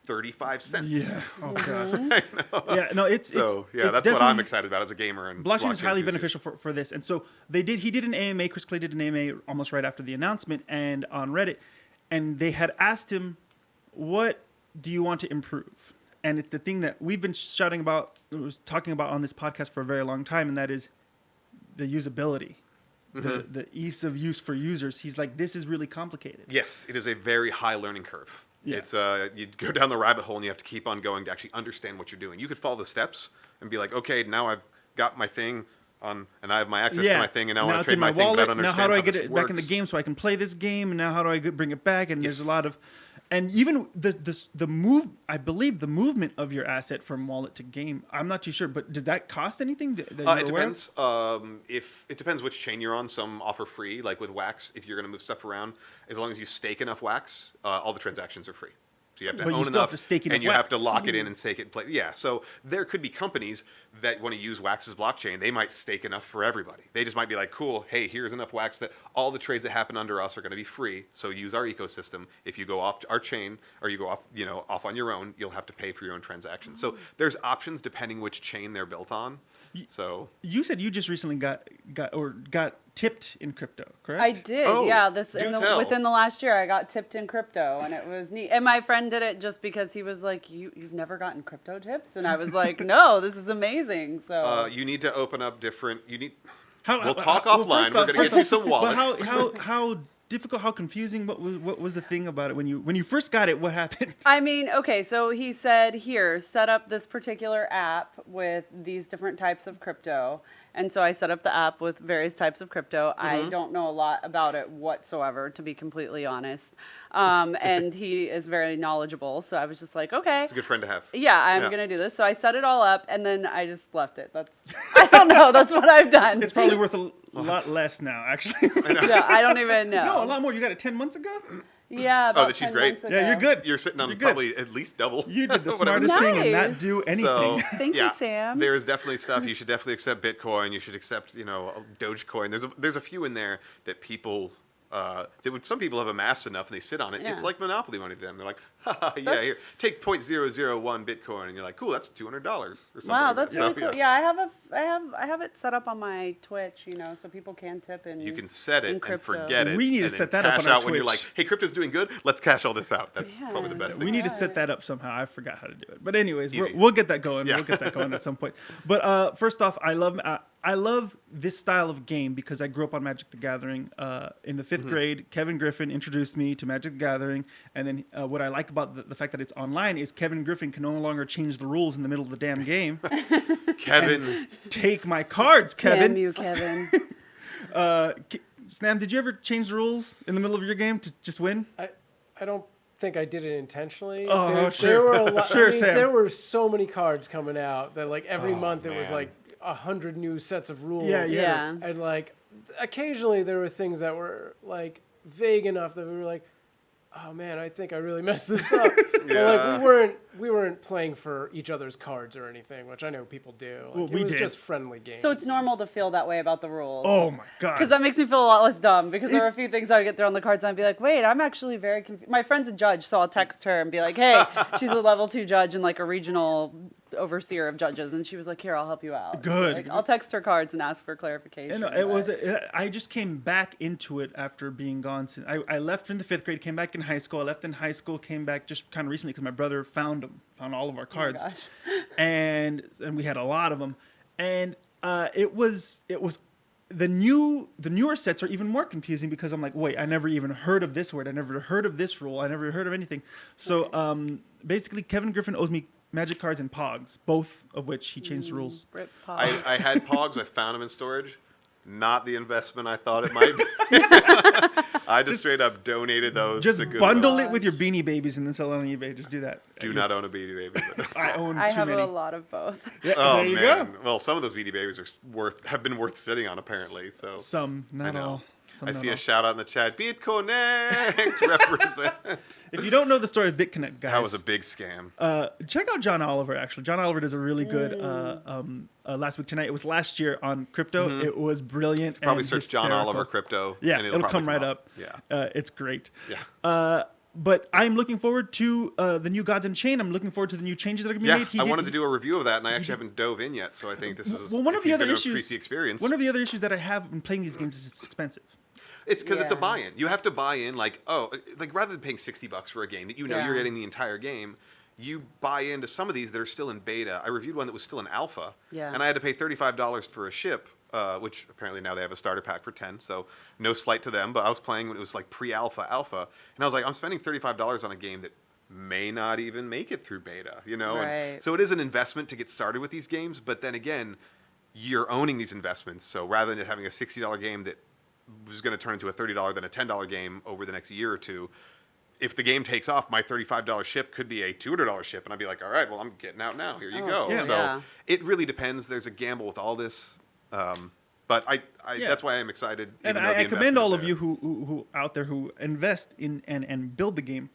35 cents. Yeah. Oh god. I know. Yeah. No. It's So, it's yeah, it's that's what I'm definitely- excited about as a gamer. And Blockchain is highly enthusiast. beneficial for this, and so he did an AMA. Chris Clay did an AMA almost right after the announcement, and on Reddit, and they had asked him, "What do you want to improve?" And it's the thing that we've been talking about on this podcast for a very long time, and that is the usability, the ease of use for users. He's like, this is really complicated. Yes, it is a very high learning curve. Yeah. It's you go down the rabbit hole and you have to keep on going to actually understand what you're doing. You could follow the steps and be like, okay, now I've got my thing on, and I have my access to my thing, and now I want it's to trade in my my thing, but I wallet. don't Now understand how do I this get it back in the works. game so I can play this game? And now how do I bring it back? And there's a Yes. lot of, and even the move. I believe the movement of your asset from wallet to game. I'm not too sure, but does that cost anything? That you're It aware of? depends. If it depends which chain you're on. Some offer free, like with Wax. If you're going to move stuff around, as long as you stake enough Wax, all the transactions are free. So you have to But you own still enough, have to stake enough and you have to Wax. lock it in and stake it in place. Yeah, so there could be companies that want to use Wax's blockchain. They might stake enough for everybody. They just might be like, cool, hey, here's enough Wax that all the trades that happen under us are going to be free. So use our ecosystem. If you go off our chain or you go off, off on your own, you'll have to pay for your own transactions. So there's options depending which chain they're built on. So You said you just recently got tipped in crypto, correct? I did, Oh, yeah. do tell. Within the last year, I got tipped in crypto, and it was neat. And my friend did it just because he was like, "You've never gotten crypto tips?" And I was like, "No, this is amazing." So you need to open up different. How- We'll talk well, offline. first We're off- going to first get you off- some wallets. But how difficult? How confusing? What was the thing about it when you first got it? What happened? I mean, okay, so he said, here, set up this particular app with these different types of crypto. And so I set up the app with various types of crypto. I don't know a lot about it whatsoever, to be completely honest. And he is very knowledgeable. So I was just like, okay. It's a good friend to have. Yeah, I'm Yeah. going to do this. So I set it all up, and then I just left it. I don't know. That's what I've done. It's probably worth a lot less now, actually. Yeah, I don't even know. No, a lot more. You got it 10 months ago? Yeah, about that she's 10 great. months Yeah, you're ago. good. You're sitting on You're good. probably at least double. You did the whatever. smartest thing and not Nice. do anything. So, Thank you, yeah, Sam. There's definitely stuff you should definitely accept Bitcoin. You should accept, Dogecoin. There's a few in there that people some people have amassed enough and they sit on it. Yeah. It's like monopoly money to them. They're like, yeah, here, That's- take 0.001 Bitcoin, and you're like, cool, that's $200 or something. Wow, like that's that. really So, cool. Yeah, I have it set up on my Twitch, so people can tip in. You can set it in and crypto. forget it. We need to and then set that up cash on our out when you're Twitch. like, hey, crypto's doing good. Let's cash all this out. That's Yeah. probably the best We thing. need to set that up somehow. I forgot how to do it. But anyways, Easy. we'll get that going. Yeah. We'll get that going at some point. But first off, I love this style of game because I grew up on Magic the Gathering. In the 5th grade, Kevin Griffin introduced me to Magic the Gathering. And then what I like about the fact that it's online is Kevin Griffin can no longer change the rules in the middle of the damn game. Kevin, Take my cards, Kevin. Damn you, Kevin. Snam, did you ever change the rules in the middle of your game to just win? I don't think I did it intentionally. Oh, there sure. were a lot, Sure, Sam. There were so many cards coming out that like every month it was man. like 100 new sets of rules. Yeah. Yeah. And like occasionally there were things that were like vague enough that we were like, oh man, I think I really messed this up. But Yeah. like we weren't playing for each other's cards or anything, which I know people do. Like, Well, we it was did. just friendly games. So it's normal to feel that way about the rules. Oh my god. Because that makes me feel a lot less dumb. Because there are a It's- few things I would get thrown on the cards and I'd be like, wait, I'm actually very confused. My friend's a judge, so I'll text her and be like, hey, she's a level 2 judge and like a regional overseer of judges. And she was like, here, I'll help you out. Good. Like, I'll text her cards and ask for clarification. And I just came back into it after being gone. I left in the 5th grade, came back in high school. I left in high school, came back just kind of recently because my brother found all of our cards, gosh. and we had a lot of them. And it was the newer sets are even more confusing because I'm like, wait, I never even heard of this word. I never heard of this rule. I never heard of anything. So basically, Kevin Griffin owes me Magic cards and Pogs, both of which he changed the rules. Rip I Pogs. had Pogs. I found them in storage. Not the investment I thought it might be. I just straight up donated those. Just to Goodwill. bundle it with your Beanie Babies and then sell it on eBay. Just do that. Do not own a Beanie Baby. I own I too have many. a lot of both. Yeah, Oh there you man! go. Well, some of those Beanie Babies are have been worth sitting on apparently. So Some, not know. all. Some, I not see all. a shout out in the chat. BitConnect represent. If you don't know the story of BitConnect, guys, That was a big scam. check out John Oliver. Actually, John Oliver does a really good last week tonight. It was last year on crypto. It was brilliant. Probably and search John hysterical. Oliver crypto. Yeah, and it'll probably come right up. Yeah. It's great. Yeah. But I'm looking forward to the new Gods Unchained. I'm looking forward to the new changes that are going to be Yeah, made. I wanted to do a review of that, and I actually haven't dove in yet. So I think this is Well, one of if the he's other gonna issues. increase the experience. One of the other issues that I have in playing these games is it's expensive. It's because it's a Yeah. buy-in. You have to buy in, like rather than paying $60 for a game that you know Yeah. you're getting the entire game, you buy into some of these that are still in beta. I reviewed one that was still in alpha, Yeah. and I had to pay $35 for a ship, which apparently now they have a starter pack for 10. So no slight to them, but I was playing when it was like pre-alpha, alpha, and I was like, I'm spending $35 on a game that may not even make it through beta, you know. Right. And so it is an investment to get started with these games, but then again, you're owning these investments. So rather than having a $60 game that was going to turn into a $30 then a $10 game over the next year or two, if the game takes off, my $35 ship could be a $200 ship, and I'd be like, all right, well, I'm getting out now. Here you go. Yeah. So Yeah. it really depends. There's a gamble with all this, but I Yeah. that's why I'm excited. And even though the I commend investment all is of you who out there who invest in and build the game.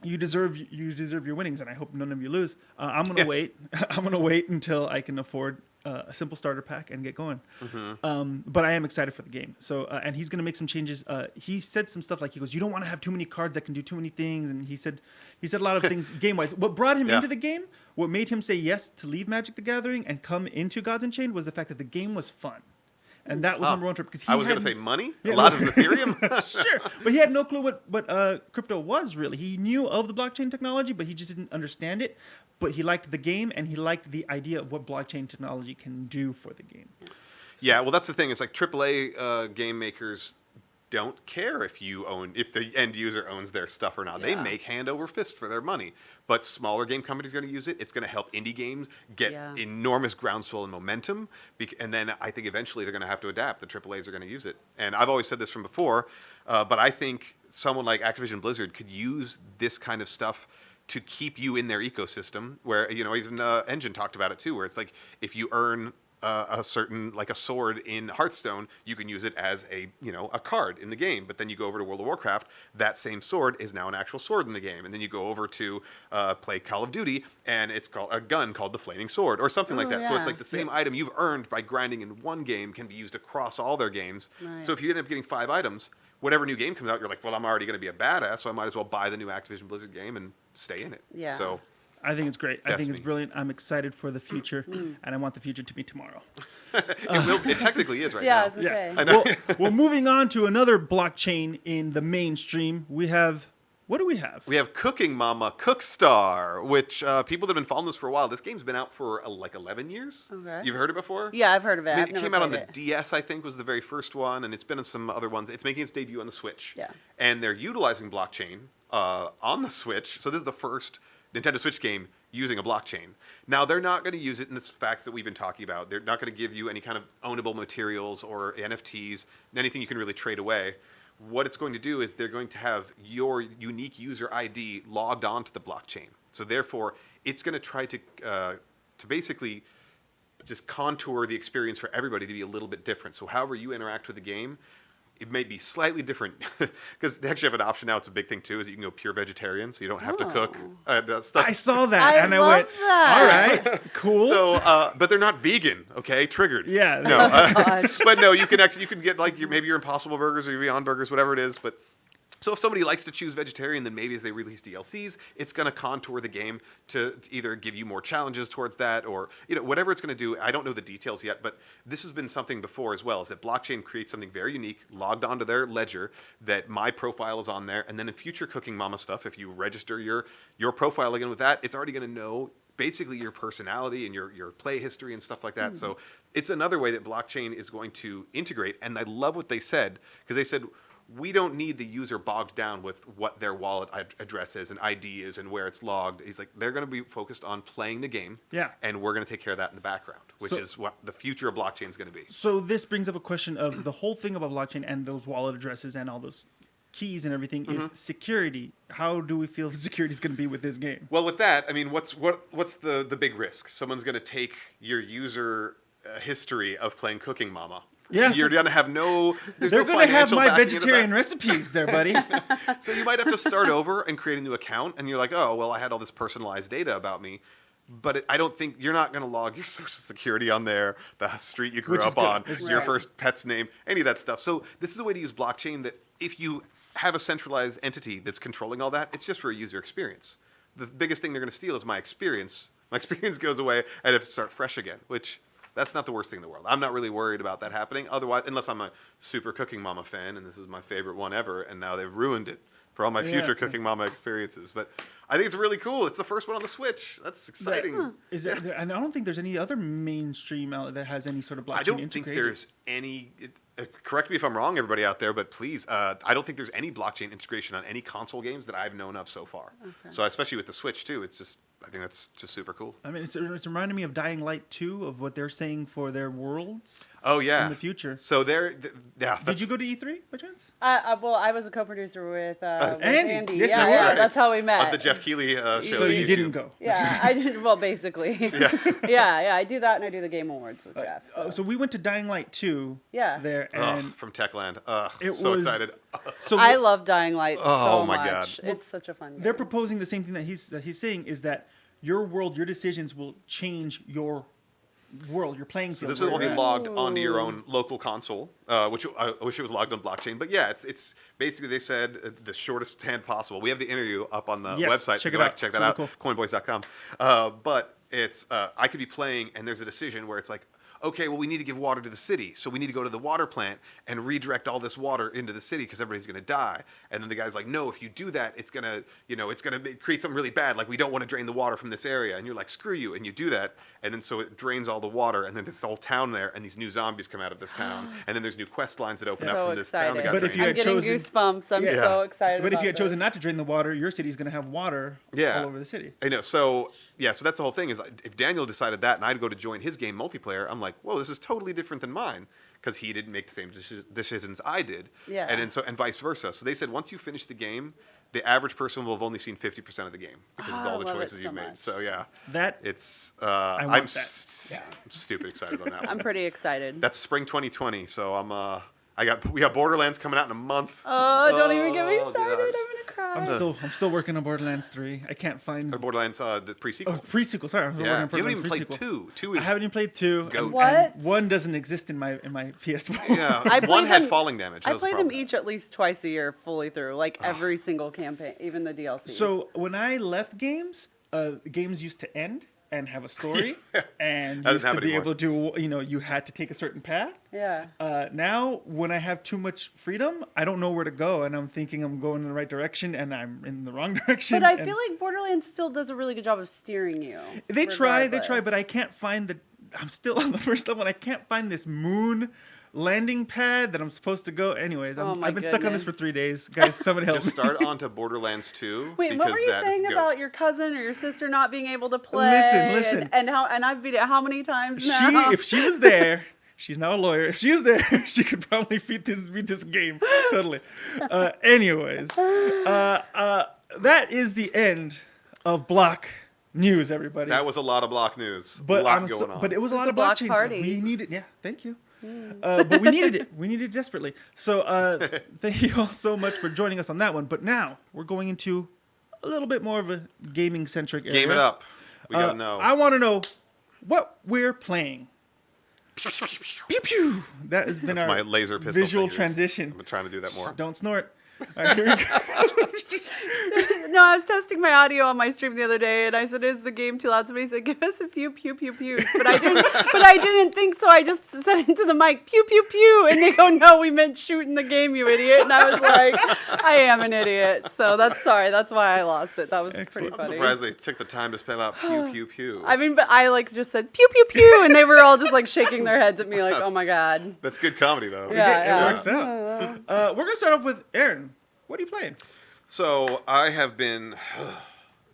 You deserve your winnings, and I hope none of you lose. I'm gonna Yes. wait. I'm gonna wait until I can afford a simple starter pack and get going. But I am excited for the game. So and he's gonna make some changes. He said some stuff like he goes, "You don't want to have too many cards that can do too many things," and he said a lot of things game wise. What brought him Yeah. into the game, what made him say yes to leave Magic the Gathering and come into Gods Unchained was the fact that the game was fun. And that was Ah, number one for because he I was had going to say money, Yeah, a lot no. of Ethereum. sure, but he had no clue what crypto was really. He knew of the blockchain technology, but he just didn't understand it. But he liked the game, and he liked the idea of what blockchain technology can do for the game. Yeah, well, that's the thing. It's like AAA game makers don't care if the end user owns their stuff or not. They Yeah. make hand over fist for their money. But smaller game companies are going to use it. It's going to help indie games get Yeah. enormous groundswell and momentum. And then I think eventually they're going to have to adapt. The AAAs are going to use it. And I've always said this from before, but I think someone like Activision Blizzard could use this kind of stuff to keep you in their ecosystem. Where even Engine talked about it too, where it's like if you earn a certain, like a sword in Hearthstone, you can use it as a card in the game. But then you go over to World of Warcraft, that same sword is now an actual sword in the game. And then you go over to play Call of Duty, and it's called a gun called the Flaming Sword or something like Oh, that. So yeah. it's like the same item you've earned by grinding in one game can be used across all their games. Right. So if you end up getting 5 items, whatever new game comes out, you're like, well, I'm already going to be a badass, so I might as well buy the new Activision Blizzard game and stay in it. Yeah. So I think it's great. I think it's Destiny. brilliant. I'm excited for the future, and I want the future to be tomorrow. it technically is right Yeah, I now. was gonna say. I know. Well, moving on to another blockchain in the mainstream, we have. What do we have? We have Cooking Mama Cookstar, which people that have been following this for a while. This game's been out for like 11 years. Okay. You've heard it before? Yeah, I've heard of it. I mean, I've it never came out on the played it. DS, I think, was the very first one, and it's been on some other ones. It's making its debut on the Switch. Yeah. And they're utilizing blockchain on the Switch. So this is the first Nintendo Switch game using a blockchain. Now, they're not going to use it in the facts that we've been talking about. They're not going to give you any kind of ownable materials or NFTs, anything you can really trade away. What it's going to do is they're going to have your unique user ID logged onto the blockchain. So therefore, it's going to try to basically just contour the experience for everybody to be a little bit different. So however you interact with the game, it may be slightly different because they actually have an option now. It's a big thing too, is you can go pure vegetarian, so you don't have to cook stuff. I saw that, I and I love went, that. "All right, cool." So, but they're not vegan. Okay, triggered. Yeah. No. Gosh. But no, you can get like maybe your Impossible Burgers or your Beyond Burgers, whatever it is. But so if somebody likes to choose vegetarian, then maybe as they release DLCs, it's going to contour the game to either give you more challenges towards that, or whatever it's going to do. I don't know the details yet, but this has been something before as well. Is that blockchain creates something very unique, logged onto their ledger, that my profile is on there, and then in future Cooking Mama stuff, if you register your profile again with that, it's already going to know basically your personality and your play history and stuff like that. So it's another way that blockchain is going to integrate. And I love what they said, because they said, we don't need the user bogged down with what their wallet address is and ID is and where it's logged. He's like, they're going to be focused on playing the game. Yeah. And we're going to take care of that in the background, which is what the future of blockchain is going to be. So this brings up a question of the whole thing about blockchain and those wallet addresses and all those keys and everything is security. How do we feel the security is going to be with this game? Well, with that, I mean, what's the big risk? Someone's going to take your user history of playing Cooking Mama. Yeah. You're going to have no. They're going to have my vegetarian recipes there, buddy. So you might have to start over and create a new account, and you're like, oh, well, I had all this personalized data about me. But I don't think you're not going to log your social security on there, the street you grew up on, your first pet's name, any of that stuff. So this is a way to use blockchain that if you have a centralized entity that's controlling all that, it's just for a user experience. The biggest thing they're going to steal is my experience. My experience goes away, I have to start fresh again, which that's not the worst thing in the world. I'm not really worried about that happening. Otherwise, unless I'm a super Cooking Mama fan, and this is my favorite one ever, and now they've ruined it for all my future Cooking Mama experiences. But I think it's really cool. It's the first one on the Switch. That's exciting. Is there, and I don't think there's any other mainstream outlet that has any sort of blockchain I don't integrated. think there's any. Correct me if I'm wrong, everybody out there, but please, I don't think there's any blockchain integration on any console games that I've known of so far. Okay. So especially with the Switch too, it's just. I think that's just super cool. I mean, it's reminding me of Dying Light 2, of what they're saying for their worlds. Oh yeah, in the future. So yeah. Did you go to E3 by chance? Well, I was a co-producer with Andy. Yes, yeah, that's right. That's how we met. Of the Jeff Keighley show. So you didn't go. Yeah, I did. Well, basically. Yeah. I do that, and I do the Game Awards with Jeff. So we went to Dying Light 2. Yeah. There and from Techland. was excited. So I love Dying Light so oh my much. God. It's such a fun game. They're proposing the same thing that he's saying is that your world, your decisions will change your world, your playing field. So this will be logged onto your own local console, which I wish it was logged on blockchain. But yeah, it's basically they said the shortest hand possible. We have the interview up on the website. Check so it out. Check that out. Cool. Coinboys.com. But it's I could be playing and there's a decision where it's like, okay, well, we need to give water to the city. So we need to go to the water plant and redirect all this water into the city because everybody's going to die. And then the guy's like, no, if you do that, it's going to create something really bad. Like, we don't want to drain the water from this area. And you're like, screw you. And you do that. And then so it drains all the water. And then this whole town there. And these new zombies come out of this town. And then there's new quest lines that open up from this town. That got but if you I'm had getting chosen, goosebumps. I'm so excited. But if you had this. chosen not to drain the water, your city's going to have water all over the city. I know. So that's the whole thing is if Daniel decided that and I'd go to join his game multiplayer, I'm like, whoa, this is totally different than mine because he didn't make the same decisions I did. Yeah. And vice versa. So they said once you finish the game, the average person will have only seen 50% of the game because of all the choices you've made. So yeah, I'm stupid excited about that one. I'm pretty excited. That's spring 2020. So we got Borderlands coming out in a month. Oh, don't even get me started. Gosh. I'm gonna cry. I'm still working on Borderlands 3. I can't find Borderlands the pre-sequel. Oh, pre-sequel. Sorry, I'm working on You haven't Borderlands even played pre-sequel. 2. I haven't even played 2. What? 1 doesn't exist in my PS4. Yeah, 1 had falling damage. I play them each at least twice a year, fully through, like every single campaign, even the DLC. So when I left games, games used to end and have a story, and used to be able to, you had to take a certain path. Yeah. Now, when I have too much freedom, I don't know where to go, and I'm thinking I'm going in the right direction, and I'm in the wrong direction. But I feel like Borderlands still does a really good job of steering you. They try, but I can't find I'm still on the first level, and I can't find this moon landing pad that I'm supposed to go. Anyways, I've been stuck on this for 3 days. Guys, somebody help me. Just start onto Borderlands 2. Wait, what were you saying about your cousin or your sister not being able to play? Listen. And I've beat it how many times now? If she was there, she's now a lawyer. If she was there, she could probably beat this game. Totally. Anyways, that is the end of Block News, everybody. That was a lot of Block News. But a lot going on. But it was a lot of blockchain stuff. We needed, thank you. But we needed it. We needed it desperately. So thank you all so much for joining us on that one. But now we're going into a little bit more of a gaming-centric area. Game it up. We got to know. I want to know what we're playing. Pew, pew. That has been our my laser pistol visual fingers. transition. I've been trying to do that more. Don't snort. All right, here we go. No, I was testing my audio on my stream the other day, and I said, "Is the game too loud?" Somebody said, "Give us a few pew pew pews," but I didn't. But I didn't think so. I just said into the mic, "Pew pew pew," and they go, "No, we meant shoot in the game, you idiot." And I was like, "I am an idiot." So that's why I lost it. That was pretty I'm funny. surprised they took the time to spell out pew pew pew. I mean, but I just said pew pew pew, and they were all just like shaking their heads at me, like, "Oh my god." That's good comedy though. Yeah, It works out. We're gonna start off with Aaron. What are you playing? So I have been.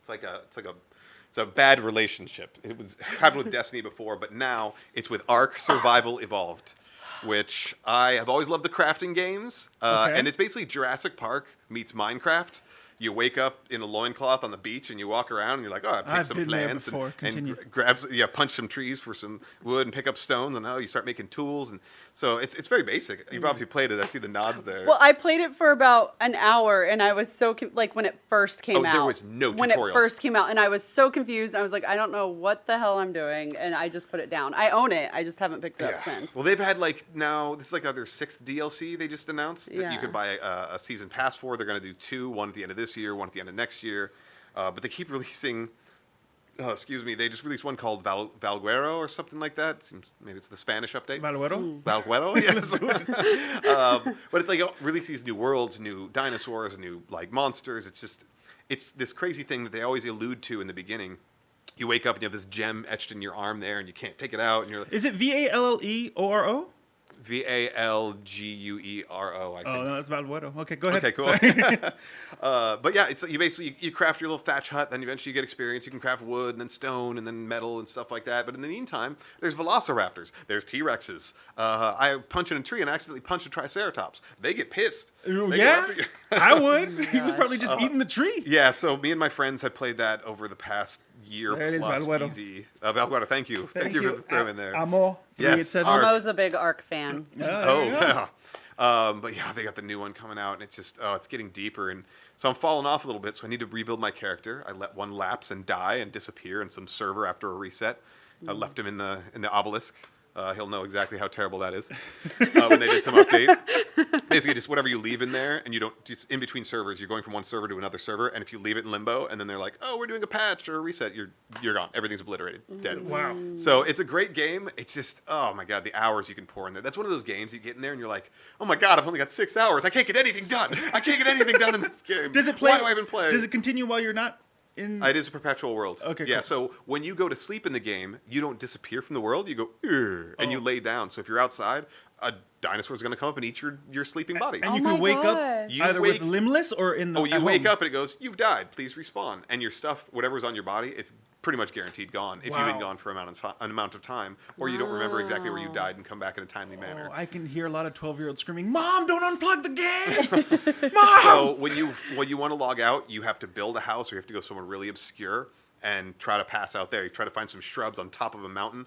It's a bad relationship. It was happened with Destiny before, but now it's with Ark Survival Evolved, which I have always loved the crafting games, and it's basically Jurassic Park meets Minecraft. You wake up in a loincloth on the beach and you walk around and you're like, oh, I picked some plants and punch some trees for some wood and pick up stones, and you start making tools. And so it's very basic. You've obviously played it. I see the nods there. Well, I played it for about an hour, and I was so like when it first came out. There was no when tutorial. It first came out, and I was so confused. I was like, I don't know what the hell I'm doing, and I just put it down. I own it. I just haven't picked it up since. Well, they've had now this is like their 6th DLC they just announced that you could buy a season pass for. They're going to do 2, one at the end of this year, one at the end of next year, but they keep releasing. They just released one called Valguero or something like that. Maybe it's the Spanish update. Valguero, yes. But it's like release these new worlds, new dinosaurs, new monsters. It's this crazy thing that they always allude to in the beginning. You wake up and you have this gem etched in your arm there, and you can't take it out. And you're like, is it VALLEORO? VALGUERO, I think. Oh, no, that's Valguero. Okay, go ahead. Okay, cool. But yeah, it's you basically you craft your little thatch hut, then eventually you get experience. You can craft wood, and then stone, and then metal, and stuff like that. But in the meantime, there's velociraptors, there's T-Rexes. I punch in a tree and accidentally punch a triceratops. They get pissed. I would. He was probably just eating the tree. Yeah, so me and my friends had played that over the past year plus. Valguero. Easy. Valguero, thank you. Thank you for throwing there. Amo. Yes, Amo's a big Ark fan. Yeah. But yeah, they got the new one coming out, and it's just it's getting deeper, and so I'm falling off a little bit. So I need to rebuild my character. I let one lapse and die and disappear in some server after a reset. I left him in the obelisk. He'll know exactly how terrible that is when they did some update. Basically, just whatever you leave in there, and you don't. It's in between servers. You're going from one server to another server, and if you leave it in limbo, and then they're like, "Oh, we're doing a patch or a reset," you're gone. Everything's obliterated, dead. Wow. So it's a great game. It's just, oh my god, the hours you can pour in there. That's one of those games you get in there and you're like, oh my god, I've only got 6 hours. I can't get anything done. I can't get anything done in this game. Does it play? Why do I even play? Does it continue while you're not in? It is a perpetual world. Okay. Yeah. Cool. So when you go to sleep in the game, you don't disappear from the world. You go, and you lay down. So if you're outside, a dinosaur is going to come up and eat your sleeping body. And you can wake up either with limbless or in the. Oh, you wake up and it goes, you've died. Please respawn. And your stuff, whatever's on your body, it's pretty much guaranteed gone if you've been gone for an amount of time, or you don't remember exactly where you died and come back in a timely manner. I can hear a lot of 12-year-olds screaming, "Mom, don't unplug the game!" Mom! So when you want to log out, you have to build a house, or you have to go somewhere really obscure and try to pass out there. You try to find some shrubs on top of a mountain.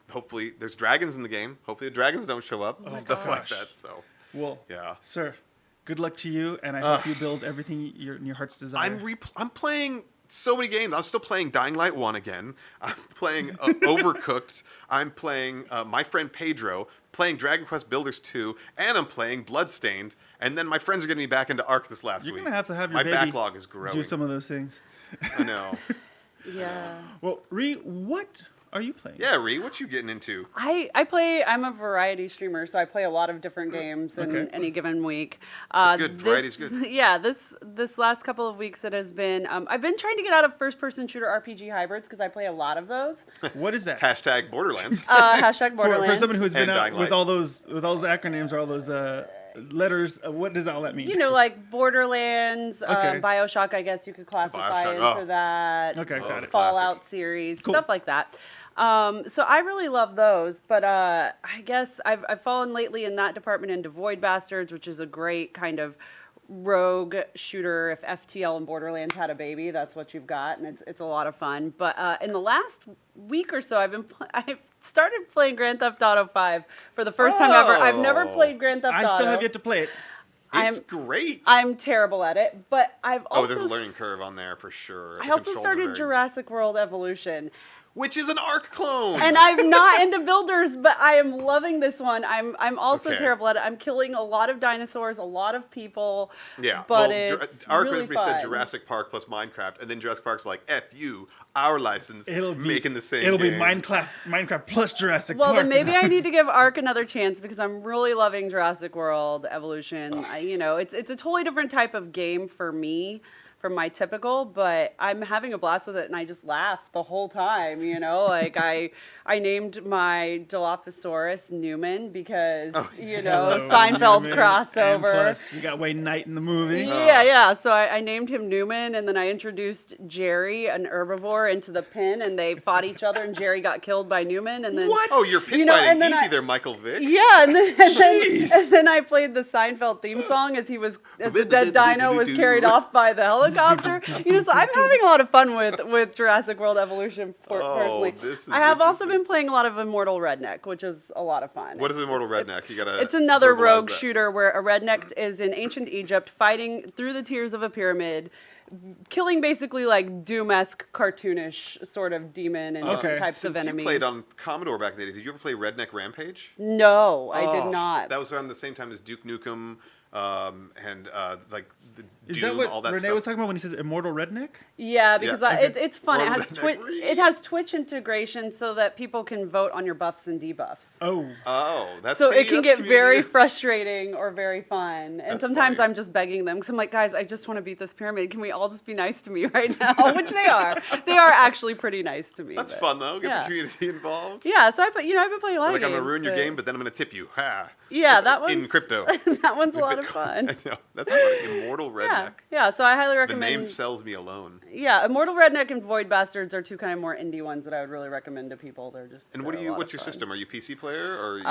Hopefully there's dragons in the game. Hopefully the dragons don't show up. Stuff like that. So, well, yeah, sir, good luck to you, and I hope you build everything in your heart's desire. I'm playing so many games. I'm still playing Dying Light 1 again. I'm playing Overcooked. I'm playing my friend Pedro, playing Dragon Quest Builders 2, and I'm playing Bloodstained. And then my friends are getting me back into Ark this last week. You're going to have your my baby backlog is growing. Do some of those things. I know. Yeah. Well, Ree, what are you playing? Yeah, Ree, what you getting into? I'm a variety streamer, so I play a lot of different games in any given week. That's good. Variety's good. Yeah, this last couple of weeks it has been, I've been trying to get out of first-person shooter RPG hybrids because I play a lot of those. What is that? Hashtag Borderlands. Hashtag Borderlands. For someone who's been out with all those acronyms or all those letters, what does all that mean? Like Borderlands, BioShock, I guess you could classify into that. Okay, got it. Fallout series, stuff like that. So I really love those, but I guess I've fallen lately in that department into Void Bastards, which is a great kind of rogue shooter. If FTL and Borderlands had a baby, that's what you've got, and it's a lot of fun. But in the last week or so, I've started playing Grand Theft Auto 5 for the first time ever. I've never played Grand Theft Auto. I still have yet to play it. It's great. I'm terrible at it, but I've also... there's a learning curve on there for sure. I also started Jurassic World Evolution, which is an Ark clone. And I'm not into builders, but I am loving this one. I'm also Okay. terrible at it. I'm killing a lot of dinosaurs, a lot of people. Yeah, but well, it's Ark really said fun. Jurassic Park plus Minecraft, and then Jurassic Park's like, F you, our license, making the same It'll be game. Minecraft plus Jurassic Well, Park. then maybe I need to give Ark another chance because I'm really loving Jurassic World Evolution. It's a totally different type of game for me from my typical, but I'm having a blast with it, and I just laugh the whole time. Like I named my Dilophosaurus Newman because Hello, Seinfeld Newman. crossover. And plus, you got Wayne Knight in the movie. Yeah. So I named him Newman, and then I introduced Jerry, an herbivore, into the pin, and they fought each other, and Jerry got killed by Newman. And then What? Oh, you're pit and fighting then easy I- there, Michael Vick. Yeah, and then I played the Seinfeld theme song as the dead dino was carried off by the helicopter. So I'm having a lot of fun with Jurassic World Evolution personally. This is I have also interesting. been playing a lot of Immortal Redneck, which is a lot of fun. What is Immortal Redneck? You gotta. It's another verbalize rogue that. shooter where a redneck is in ancient Egypt fighting through the tiers of a pyramid, killing basically like Doom-esque, cartoonish sort of demon and types Since of enemies. You played on Commodore back in the day. Did you ever play Redneck Rampage? No, I Oh, did not. That was around the same time as Duke Nukem, and like the Is Doom, that what all that Renee stuff. was talking about when he says Immortal Redneck? Yeah, because Yeah. it's fun. It Roll has the neck. it has Twitch integration so that people can vote on your buffs and debuffs. Oh. Oh, that's So see, it can that's get community. very frustrating or very fun. And That's sometimes funny. I'm just begging them because I'm like, guys, I just want to beat this pyramid. Can we all just be nice to me right now? Which they are. They are actually pretty nice to me. That's but- fun though. Get yeah. the community involved. Yeah, so I've been playing a lot Like of I'm games. gonna ruin your but- game, but then I'm gonna tip you. Ha. Yeah, That's that one's in crypto. that one's a lot of Bitcoin. fun. I know. That's funny. Immortal Redneck. Yeah. So I highly The recommend. name sells me alone. Yeah, Immortal Redneck and Void Bastards are two kind of more indie ones that I would really recommend to people. They're just. And they're a lot what's of your fun. system? Are you PC player or are you